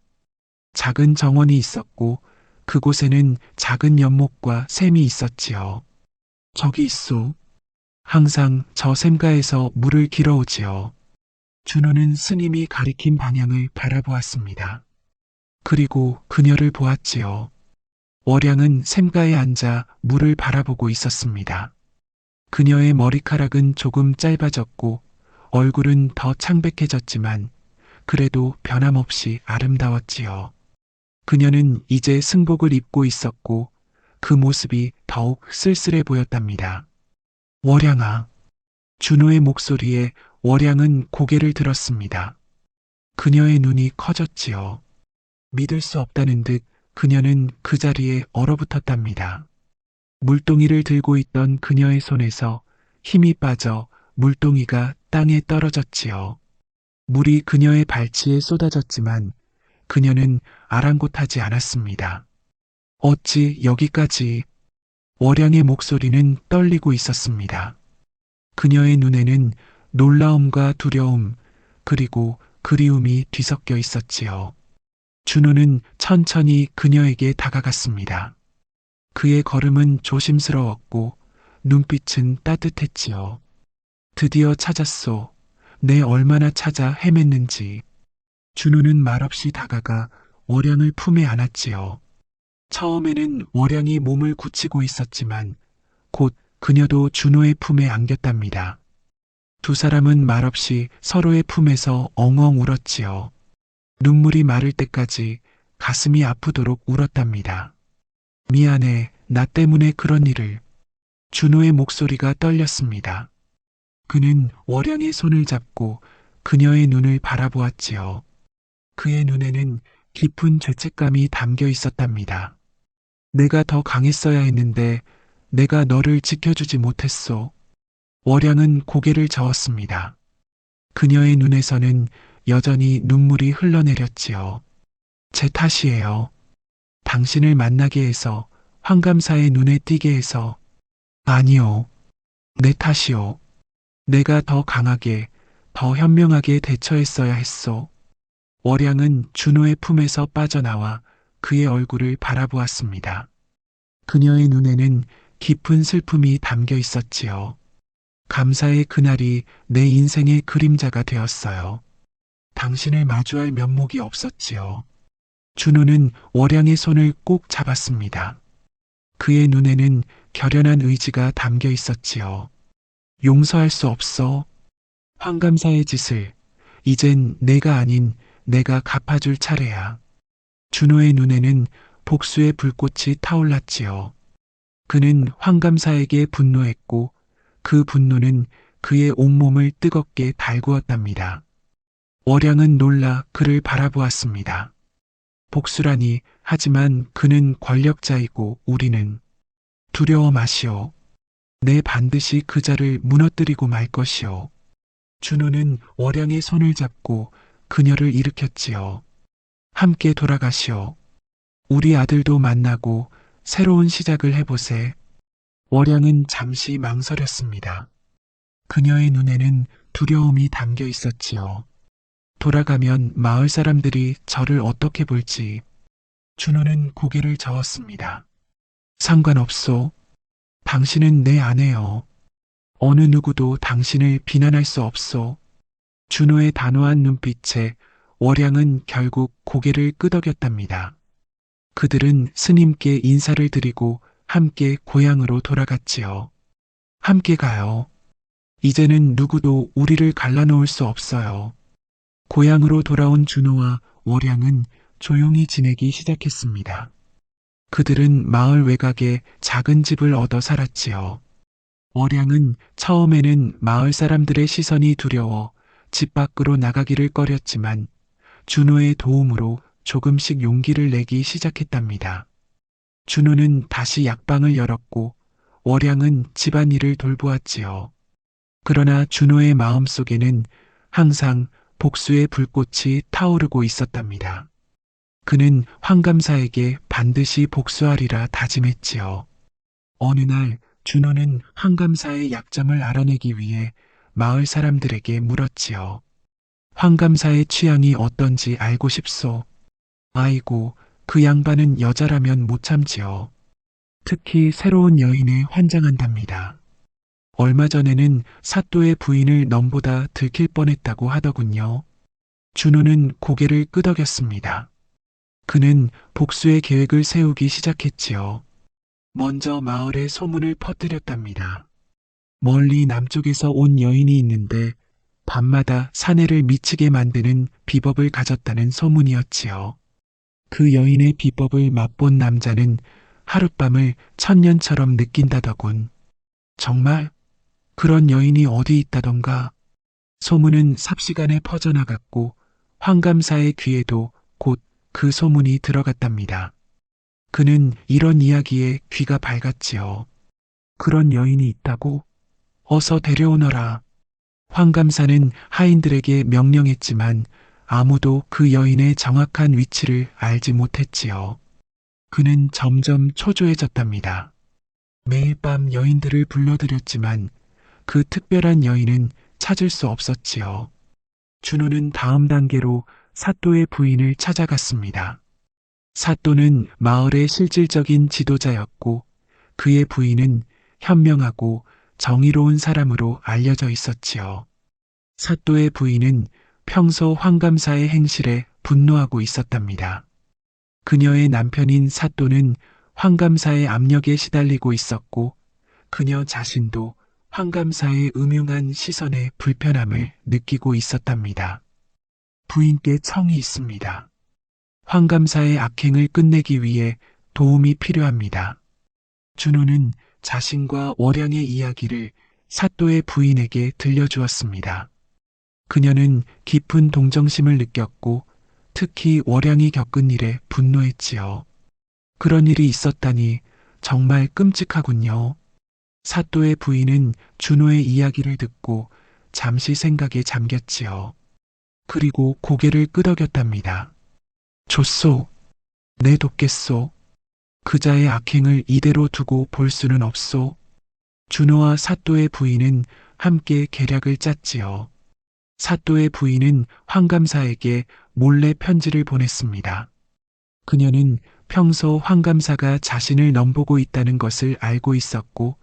작은 정원이 있었고 그곳에는 작은 연못과 샘이 있었지요. 저기 있소. 항상 저 샘가에서 물을 길어오지요. 준호는 스님이 가리킨 방향을 바라보았습니다. 그리고 그녀를 보았지요. 월양은 샘가에 앉아 물을 바라보고 있었습니다. 그녀의 머리카락은 조금 짧아졌고 얼굴은 더 창백해졌지만 그래도 변함없이 아름다웠지요. 그녀는 이제 승복을 입고 있었고 그 모습이 더욱 쓸쓸해 보였답니다. 월양아. 준호의 목소리에 월양은 고개를 들었습니다. 그녀의 눈이 커졌지요. 믿을 수 없다는 듯 그녀는 그 자리에 얼어붙었답니다. 물동이를 들고 있던 그녀의 손에서 힘이 빠져 물동이가 땅에 떨어졌지요. 물이 그녀의 발치에 쏟아졌지만 그녀는 아랑곳하지 않았습니다. 어찌 여기까지? 월양의 목소리는 떨리고 있었습니다. 그녀의 눈에는 놀라움과 두려움, 그리고 그리움이 뒤섞여 있었지요. 준호는 천천히 그녀에게 다가갔습니다. 그의 걸음은 조심스러웠고 눈빛은 따뜻했지요. 드디어 찾았소. 내 얼마나 찾아 헤맸는지. 준호는 말없이 다가가 월양을 품에 안았지요. 처음에는 월양이 몸을 굳히고 있었지만 곧 그녀도 준호의 품에 안겼답니다. 두 사람은 말없이 서로의 품에서 엉엉 울었지요. 눈물이 마를 때까지 가슴이 아프도록 울었답니다. 미안해, 나 때문에 그런 일을. 준호의 목소리가 떨렸습니다. 그는 월양의 손을 잡고 그녀의 눈을 바라보았지요. 그의 눈에는 깊은 죄책감이 담겨 있었답니다. 내가 더 강했어야 했는데 내가 너를 지켜주지 못했소. 월양은 고개를 저었습니다. 그녀의 눈에서는 여전히 눈물이 흘러내렸지요. 제 탓이에요. 당신을 만나게 해서, 황감사의 눈에 띄게 해서. 아니요. 내 탓이요. 내가 더 강하게, 더 현명하게 대처했어야 했소. 월양은 준호의 품에서 빠져나와 그의 얼굴을 바라보았습니다. 그녀의 눈에는 깊은 슬픔이 담겨 있었지요. 감사의 그날이 내 인생의 그림자가 되었어요. 당신을 마주할 면목이 없었지요. 준호는 월양의 손을 꼭 잡았습니다. 그의 눈에는 결연한 의지가 담겨 있었지요. 용서할 수 없어. 황감사의 짓을 이젠 내가 아닌 내가 갚아줄 차례야. 준호의 눈에는 복수의 불꽃이 타올랐지요. 그는 황감사에게 분노했고 그 분노는 그의 온몸을 뜨겁게 달구었답니다. 월양은 놀라 그를 바라보았습니다. 복수라니, 하지만 그는 권력자이고 우리는. 두려워 마시오. 내 반드시 그 자를 무너뜨리고 말 것이오. 준호는 월양의 손을 잡고 그녀를 일으켰지요. 함께 돌아가시오. 우리 아들도 만나고 새로운 시작을 해보세. 월양은 잠시 망설였습니다. 그녀의 눈에는 두려움이 담겨 있었지요. 돌아가면 마을 사람들이 저를 어떻게 볼지. 준호는 고개를 저었습니다. 상관없소. 당신은 내 아내요. 어느 누구도 당신을 비난할 수 없소. 준호의 단호한 눈빛에 월양은 결국 고개를 끄덕였답니다. 그들은 스님께 인사를 드리고 함께 고향으로 돌아갔지요. 함께 가요. 이제는 누구도 우리를 갈라놓을 수 없어요. 고향으로 돌아온 준호와 월양은 조용히 지내기 시작했습니다. 그들은 마을 외곽에 작은 집을 얻어 살았지요. 월양은 처음에는 마을 사람들의 시선이 두려워 집 밖으로 나가기를 꺼렸지만 준호의 도움으로 조금씩 용기를 내기 시작했답니다. 준호는 다시 약방을 열었고 월양은 집안일을 돌보았지요. 그러나 준호의 마음속에는 항상 복수의 불꽃이 타오르고 있었답니다. 그는 황감사에게 반드시 복수하리라 다짐했지요. 어느 날 준호는 황감사의 약점을 알아내기 위해 마을 사람들에게 물었지요. 황감사의 취향이 어떤지 알고 싶소. 아이고, 그 양반은 여자라면 못 참지요. 특히 새로운 여인에 환장한답니다. 얼마 전에는 사또의 부인을 넘보다 들킬 뻔했다고 하더군요. 준호는 고개를 끄덕였습니다. 그는 복수의 계획을 세우기 시작했지요. 먼저 마을에 소문을 퍼뜨렸답니다. 멀리 남쪽에서 온 여인이 있는데 밤마다 사내를 미치게 만드는 비법을 가졌다는 소문이었지요. 그 여인의 비법을 맛본 남자는 하룻밤을 천년처럼 느낀다더군. 정말? 그런 여인이 어디 있다던가? 소문은 삽시간에 퍼져나갔고 황감사의 귀에도 곧 그 소문이 들어갔답니다. 그는 이런 이야기에 귀가 밝았지요. 그런 여인이 있다고? 어서 데려오너라. 황감사는 하인들에게 명령했지만 아무도 그 여인의 정확한 위치를 알지 못했지요. 그는 점점 초조해졌답니다. 매일 밤 여인들을 불러들였지만 그 특별한 여인은 찾을 수 없었지요. 준호는 다음 단계로 사또의 부인을 찾아갔습니다. 사또는 마을의 실질적인 지도자였고 그의 부인은 현명하고 정의로운 사람으로 알려져 있었지요. 사또의 부인은 평소 황감사의 행실에 분노하고 있었답니다. 그녀의 남편인 사또는 황감사의 압력에 시달리고 있었고 그녀 자신도 황감사의 음흉한 시선에 불편함을 느끼고 있었답니다. 부인께 청이 있습니다. 황감사의 악행을 끝내기 위해 도움이 필요합니다. 준호는 자신과 월양의 이야기를 사또의 부인에게 들려주었습니다. 그녀는 깊은 동정심을 느꼈고 특히 월양이 겪은 일에 분노했지요. 그런 일이 있었다니 정말 끔찍하군요. 사또의 부인은 준호의 이야기를 듣고 잠시 생각에 잠겼지요. 그리고 고개를 끄덕였답니다. 좋소. 내 돕겠소. 그자의 악행을 이대로 두고 볼 수는 없소. 준호와 사또의 부인은 함께 계략을 짰지요. 사또의 부인은 황감사에게 몰래 편지를 보냈습니다. 그녀는 평소 황감사가 자신을 넘보고 있다는 것을 알고 있었고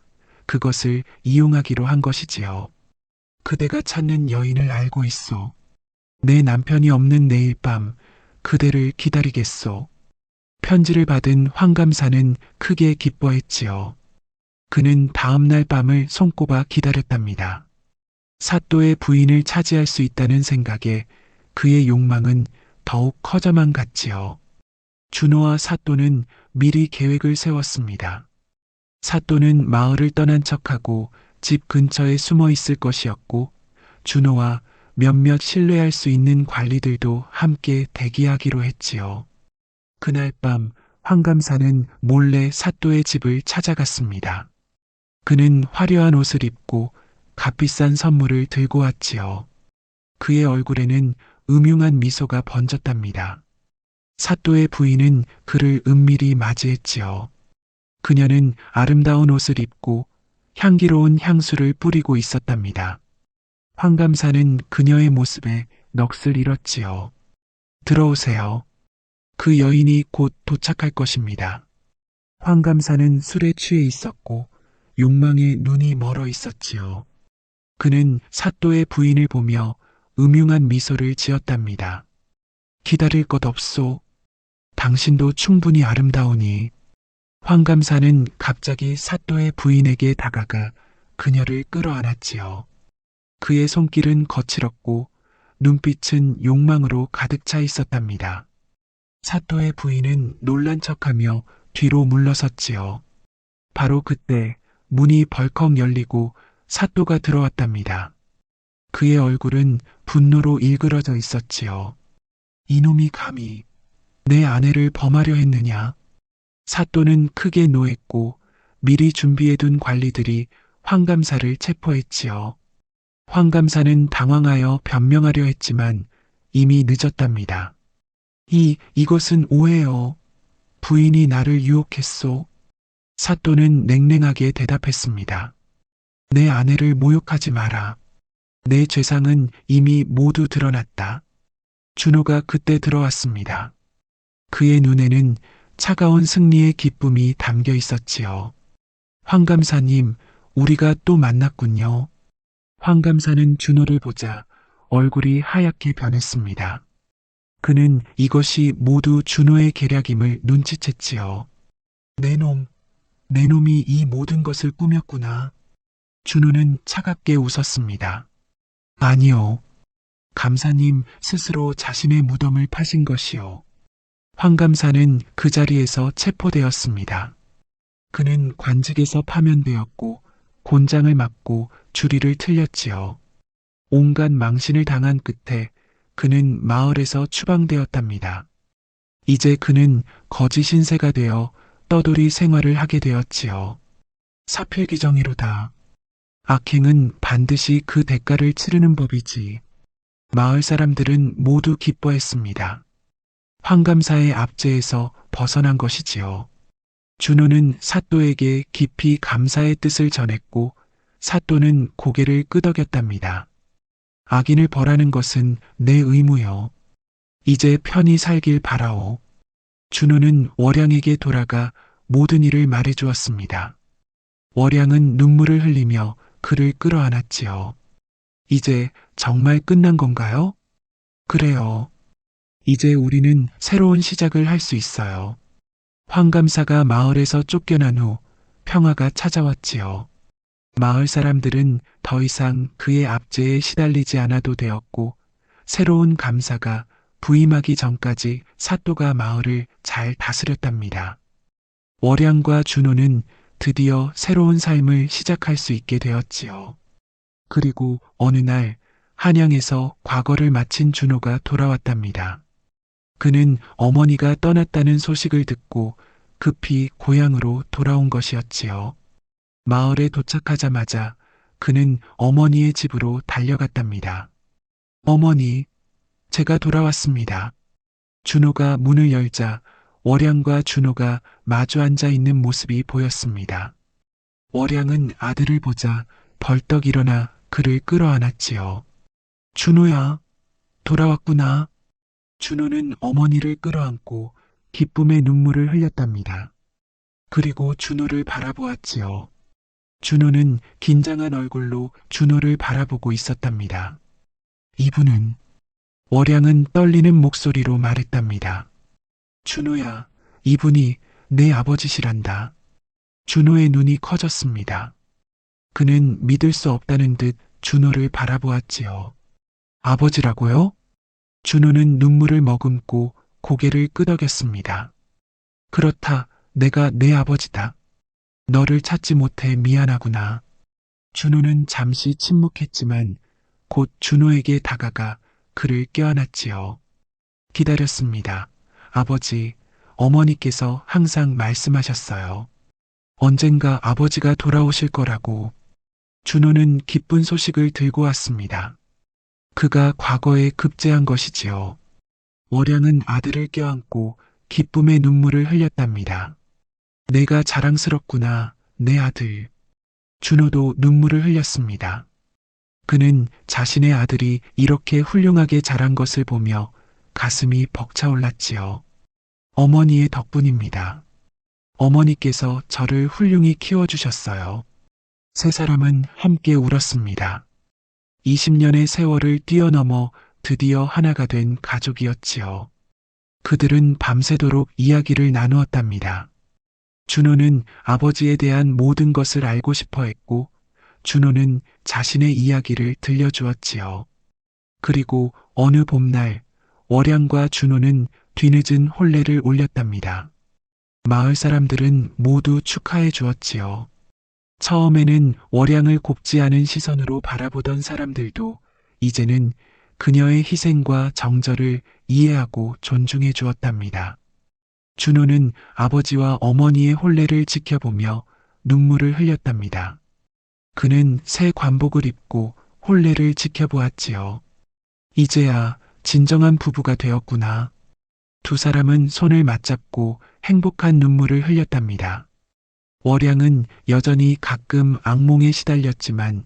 그것을 이용하기로 한 것이지요. 그대가 찾는 여인을 알고 있소. 내 남편이 없는 내일 밤 그대를 기다리겠소. 편지를 받은 황감사는 크게 기뻐했지요. 그는 다음날 밤을 손꼽아 기다렸답니다. 사또의 부인을 차지할 수 있다는 생각에 그의 욕망은 더욱 커져만 갔지요. 준호와 사또는 미리 계획을 세웠습니다. 사또는 마을을 떠난 척하고 집 근처에 숨어 있을 것이었고 준호와 몇몇 신뢰할 수 있는 관리들도 함께 대기하기로 했지요. 그날 밤 황감사는 몰래 사또의 집을 찾아갔습니다. 그는 화려한 옷을 입고 값비싼 선물을 들고 왔지요. 그의 얼굴에는 음흉한 미소가 번졌답니다. 사또의 부인은 그를 은밀히 맞이했지요. 그녀는 아름다운 옷을 입고 향기로운 향수를 뿌리고 있었답니다. 황감사는 그녀의 모습에 넋을 잃었지요. 들어오세요. 그 여인이 곧 도착할 것입니다. 황감사는 술에 취해 있었고 욕망에 눈이 멀어 있었지요. 그는 사또의 부인을 보며 음흉한 미소를 지었답니다. 기다릴 것 없소. 당신도 충분히 아름다우니. 황감사는 갑자기 사또의 부인에게 다가가 그녀를 끌어안았지요. 그의 손길은 거칠었고 눈빛은 욕망으로 가득 차 있었답니다. 사또의 부인은 놀란 척하며 뒤로 물러섰지요. 바로 그때 문이 벌컥 열리고 사또가 들어왔답니다. 그의 얼굴은 분노로 일그러져 있었지요. 이놈이 감히 내 아내를 범하려 했느냐? 사또는 크게 노했고 미리 준비해둔 관리들이 황감사를 체포했지요. 황감사는 당황하여 변명하려 했지만 이미 늦었답니다. 이것은 오해요. 부인이 나를 유혹했소. 사또는 냉랭하게 대답했습니다. 내 아내를 모욕하지 마라. 내 죄상은 이미 모두 드러났다. 준호가 그때 들어왔습니다. 그의 눈에는 차가운 승리의 기쁨이 담겨 있었지요. 황감사님, 우리가 또 만났군요. 황감사는 준호를 보자 얼굴이 하얗게 변했습니다. 그는 이것이 모두 준호의 계략임을 눈치챘지요. 내 놈이 이 모든 것을 꾸몄구나. 준호는 차갑게 웃었습니다. 아니요. 감사님 스스로 자신의 무덤을 파신 것이요. 황감사는 그 자리에서 체포되었습니다. 그는 관직에서 파면되었고 곤장을 맞고 주리를 틀렸지요. 온갖 망신을 당한 끝에 그는 마을에서 추방되었답니다. 이제 그는 거지 신세가 되어 떠돌이 생활을 하게 되었지요. 사필귀정이로다. 악행은 반드시 그 대가를 치르는 법이지. 마을 사람들은 모두 기뻐했습니다. 황감사의 압제에서 벗어난 것이지요. 준호는 사또에게 깊이 감사의 뜻을 전했고 사또는 고개를 끄덕였답니다. 악인을 벌하는 것은 내 의무요. 이제 편히 살길 바라오. 준호는 월양에게 돌아가 모든 일을 말해주었습니다. 월양은 눈물을 흘리며 그를 끌어안았지요. 이제 정말 끝난 건가요? 그래요. 이제 우리는 새로운 시작을 할 수 있어요. 황감사가 마을에서 쫓겨난 후 평화가 찾아왔지요. 마을 사람들은 더 이상 그의 압제에 시달리지 않아도 되었고 새로운 감사가 부임하기 전까지 사또가 마을을 잘 다스렸답니다. 월양과 준호는 드디어 새로운 삶을 시작할 수 있게 되었지요. 그리고 어느 날 한양에서 과거를 마친 준호가 돌아왔답니다. 그는 어머니가 떠났다는 소식을 듣고 급히 고향으로 돌아온 것이었지요. 마을에 도착하자마자 그는 어머니의 집으로 달려갔답니다. 어머니, 제가 돌아왔습니다. 준호가 문을 열자 월양과 준호가 마주 앉아 있는 모습이 보였습니다. 월양은 아들을 보자 벌떡 일어나 그를 끌어안았지요. 준호야, 돌아왔구나. 준호는 어머니를 끌어안고 기쁨의 눈물을 흘렸답니다. 그리고 준호를 바라보았지요. 준호는 긴장한 얼굴로 준호를 바라보고 있었답니다. 이분은, 월양은 떨리는 목소리로 말했답니다. 준호야, 이분이 내 아버지시란다. 준호의 눈이 커졌습니다. 그는 믿을 수 없다는 듯 준호를 바라보았지요. 아버지라고요? 준호는 눈물을 머금고 고개를 끄덕였습니다. 그렇다, 내가 내 아버지다. 너를 찾지 못해 미안하구나. 준호는 잠시 침묵했지만 곧 준호에게 다가가 그를 껴안았지요. 기다렸습니다. 아버지, 어머니께서 항상 말씀하셨어요. 언젠가 아버지가 돌아오실 거라고. 준호는 기쁜 소식을 들고 왔습니다. 그가 과거에 급제한 것이지요. 월양은 아들을 껴안고 기쁨의 눈물을 흘렸답니다. 내가 자랑스럽구나, 내 아들. 준호도 눈물을 흘렸습니다. 그는 자신의 아들이 이렇게 훌륭하게 자란 것을 보며 가슴이 벅차올랐지요. 어머니의 덕분입니다. 어머니께서 저를 훌륭히 키워주셨어요. 세 사람은 함께 울었습니다. 20년의 세월을 뛰어넘어 드디어 하나가 된 가족이었지요. 그들은 밤새도록 이야기를 나누었답니다. 준호는 아버지에 대한 모든 것을 알고 싶어 했고, 준호는 자신의 이야기를 들려주었지요. 그리고 어느 봄날, 월양과 준호는 뒤늦은 혼례를 올렸답니다. 마을 사람들은 모두 축하해 주었지요. 처음에는 월양을 곱지 않은 시선으로 바라보던 사람들도 이제는 그녀의 희생과 정절을 이해하고 존중해 주었답니다. 준호는 아버지와 어머니의 혼례를 지켜보며 눈물을 흘렸답니다. 그는 새 관복을 입고 혼례를 지켜보았지요. 이제야 진정한 부부가 되었구나. 두 사람은 손을 맞잡고 행복한 눈물을 흘렸답니다. 월양은 여전히 가끔 악몽에 시달렸지만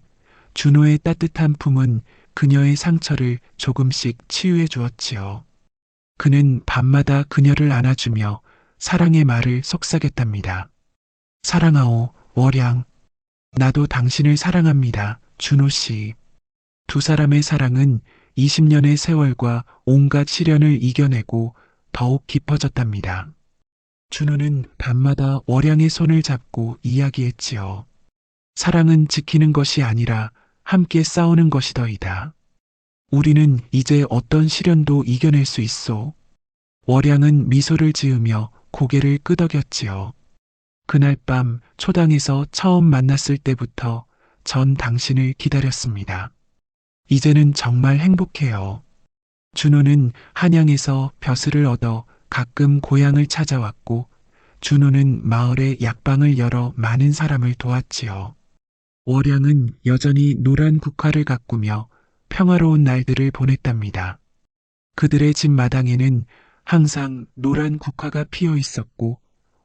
준호의 따뜻한 품은 그녀의 상처를 조금씩 치유해 주었지요. 그는 밤마다 그녀를 안아주며 사랑의 말을 속삭였답니다. 사랑하오, 월양. 나도 당신을 사랑합니다, 준호 씨. 두 사람의 사랑은 20년의 세월과 온갖 시련을 이겨내고 더욱 깊어졌답니다. 준호는 밤마다 월양의 손을 잡고 이야기했지요. 사랑은 지키는 것이 아니라 함께 싸우는 것이더이다. 우리는 이제 어떤 시련도 이겨낼 수 있소. 월양은 미소를 지으며 고개를 끄덕였지요. 그날 밤 초당에서 처음 만났을 때부터 전 당신을 기다렸습니다. 이제는 정말 행복해요. 준호는 한양에서 벼슬을 얻어 가끔 고향을 찾아왔고, 준호는 마을에 약방을 열어 많은 사람을 도왔지요. 월양은 여전히 노란 국화를 가꾸며 평화로운 날들을 보냈답니다. 그들의 집 마당에는 항상 노란 국화가 피어 있었고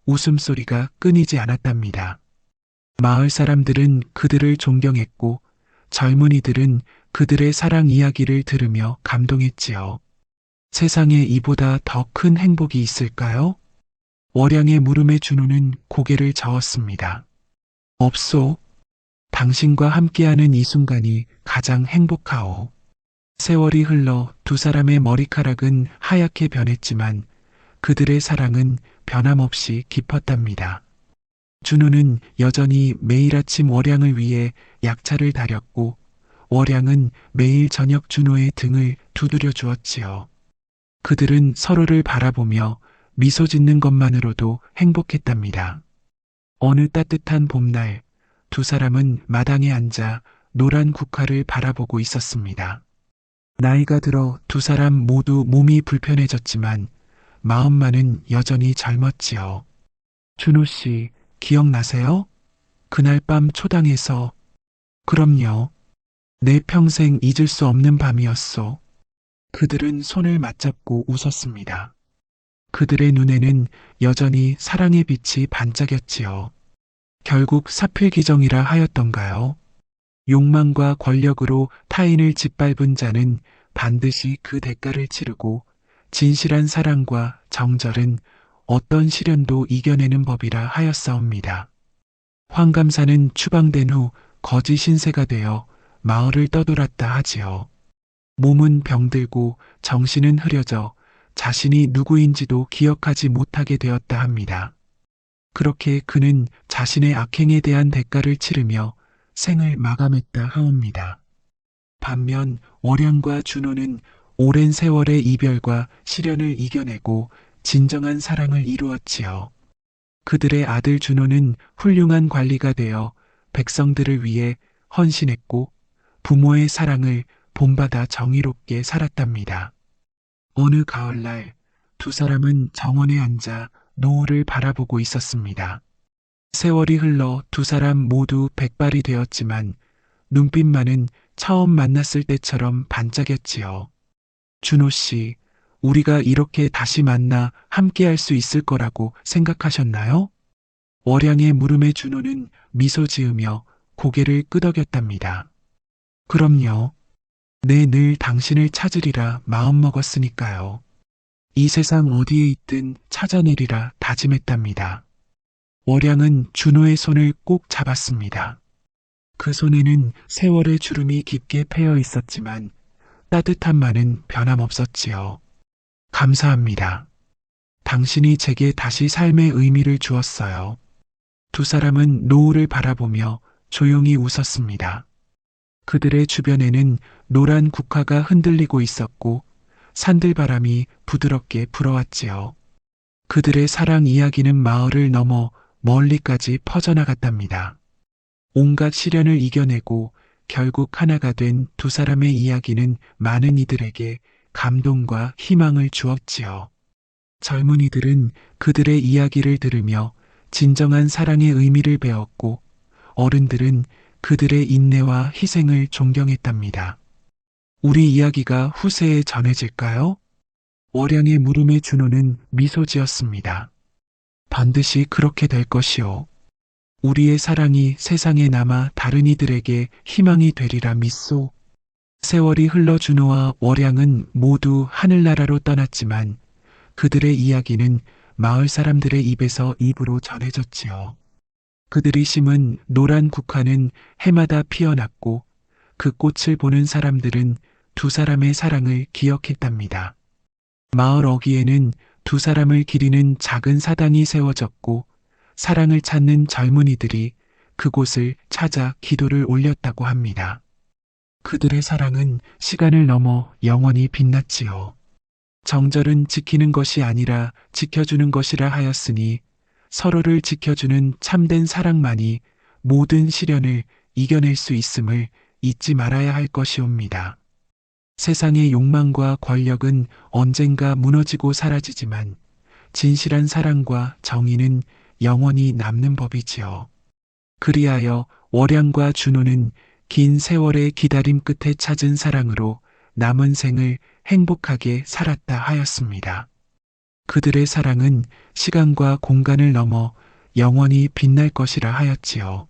웃음소리가 끊이지 않았답니다. 마을 사람들은 그들을 존경했고 젊은이들은 그들의 사랑 이야기를 들으며 감동했지요. 세상에 이보다 더 큰 행복이 있을까요? 월양의 물음에 준호는 고개를 저었습니다. 없소. 당신과 함께하는 이 순간이 가장 행복하오. 세월이 흘러 두 사람의 머리카락은 하얗게 변했지만 그들의 사랑은 변함없이 깊었답니다. 준호는 여전히 매일 아침 월양을 위해 약차를 다렸고 월양은 매일 저녁 준호의 등을 두드려 주었지요. 그들은 서로를 바라보며 미소 짓는 것만으로도 행복했답니다. 어느 따뜻한 봄날 두 사람은 마당에 앉아 노란 국화를 바라보고 있었습니다. 나이가 들어 두 사람 모두 몸이 불편해졌지만 마음만은 여전히 젊었지요. 준호 씨, 기억나세요? 그날 밤 초당에서. 그럼요. 내 평생 잊을 수 없는 밤이었소. 그들은 손을 맞잡고 웃었습니다. 그들의 눈에는 여전히 사랑의 빛이 반짝였지요. 결국 사필기정이라 하였던가요? 욕망과 권력으로 타인을 짓밟은 자는 반드시 그 대가를 치르고 진실한 사랑과 정절은 어떤 시련도 이겨내는 법이라 하였사옵니다. 황감사는 추방된 후 거지 신세가 되어 마을을 떠돌았다 하지요. 몸은 병들고 정신은 흐려져 자신이 누구인지도 기억하지 못하게 되었다 합니다. 그렇게 그는 자신의 악행에 대한 대가를 치르며 생을 마감했다 하옵니다. 반면 월양과 준호는 오랜 세월의 이별과 시련을 이겨내고 진정한 사랑을 이루었지요. 그들의 아들 준호는 훌륭한 관리가 되어 백성들을 위해 헌신했고 부모의 사랑을 본받아 정의롭게 살았답니다. 어느 가을날 두 사람은 정원에 앉아 노을을 바라보고 있었습니다. 세월이 흘러 두 사람 모두 백발이 되었지만 눈빛만은 처음 만났을 때처럼 반짝였지요. 준호 씨, 우리가 이렇게 다시 만나 함께할 수 있을 거라고 생각하셨나요? 월양의 물음에 준호는 미소 지으며 고개를 끄덕였답니다. 그럼요. 내 늘 당신을 찾으리라 마음먹었으니까요. 이 세상 어디에 있든 찾아내리라 다짐했답니다. 월양은 준호의 손을 꼭 잡았습니다. 그 손에는 세월의 주름이 깊게 패여 있었지만 따뜻함만은 변함없었지요. 감사합니다. 당신이 제게 다시 삶의 의미를 주었어요. 두 사람은 노을을 바라보며 조용히 웃었습니다. 그들의 주변에는 노란 국화가 흔들리고 있었고 산들바람이 부드럽게 불어왔지요. 그들의 사랑 이야기는 마을을 넘어 멀리까지 퍼져나갔답니다. 온갖 시련을 이겨내고 결국 하나가 된 두 사람의 이야기는 많은 이들에게 감동과 희망을 주었지요. 젊은이들은 그들의 이야기를 들으며 진정한 사랑의 의미를 배웠고 어른들은 그들의 인내와 희생을 존경했답니다. 우리 이야기가 후세에 전해질까요? 월양의 물음에 준호는 미소 지었습니다. 반드시 그렇게 될 것이오. 우리의 사랑이 세상에 남아 다른 이들에게 희망이 되리라 믿소. 세월이 흘러 준호와 월양은 모두 하늘나라로 떠났지만 그들의 이야기는 마을 사람들의 입에서 입으로 전해졌지요. 그들이 심은 노란 국화는 해마다 피어났고 그 꽃을 보는 사람들은 두 사람의 사랑을 기억했답니다. 마을 어귀에는 두 사람을 기리는 작은 사당이 세워졌고 사랑을 찾는 젊은이들이 그곳을 찾아 기도를 올렸다고 합니다. 그들의 사랑은 시간을 넘어 영원히 빛났지요. 정절은 지키는 것이 아니라 지켜주는 것이라 하였으니 서로를 지켜주는 참된 사랑만이 모든 시련을 이겨낼 수 있음을 잊지 말아야 할 것이옵니다. 세상의 욕망과 권력은 언젠가 무너지고 사라지지만 진실한 사랑과 정의는 영원히 남는 법이지요. 그리하여 월양과 준호는 긴 세월의 기다림 끝에 찾은 사랑으로 남은 생을 행복하게 살았다 하였습니다. 그들의 사랑은 시간과 공간을 넘어 영원히 빛날 것이라 하였지요.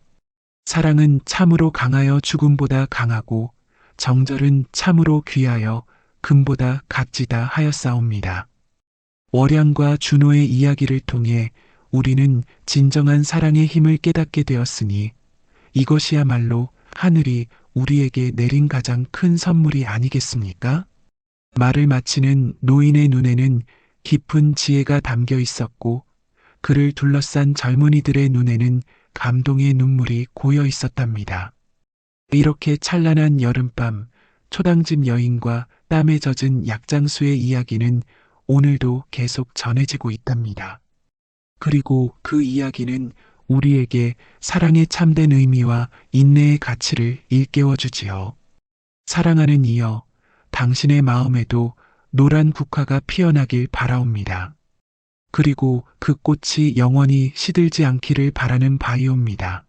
사랑은 참으로 강하여 죽음보다 강하고 정절은 참으로 귀하여 금보다 값지다 하였사옵니다. 월양과 준호의 이야기를 통해 우리는 진정한 사랑의 힘을 깨닫게 되었으니 이것이야말로 하늘이 우리에게 내린 가장 큰 선물이 아니겠습니까? 말을 마치는 노인의 눈에는 깊은 지혜가 담겨 있었고 그를 둘러싼 젊은이들의 눈에는 감동의 눈물이 고여 있었답니다. 이렇게 찬란한 여름밤, 초당집 여인과 땀에 젖은 약장수의 이야기는 오늘도 계속 전해지고 있답니다. 그리고 그 이야기는 우리에게 사랑의 참된 의미와 인내의 가치를 일깨워 주지요. 사랑하는 이여, 당신의 마음에도 노란 국화가 피어나길 바라옵니다. 그리고 그 꽃이 영원히 시들지 않기를 바라는 바이옵니다.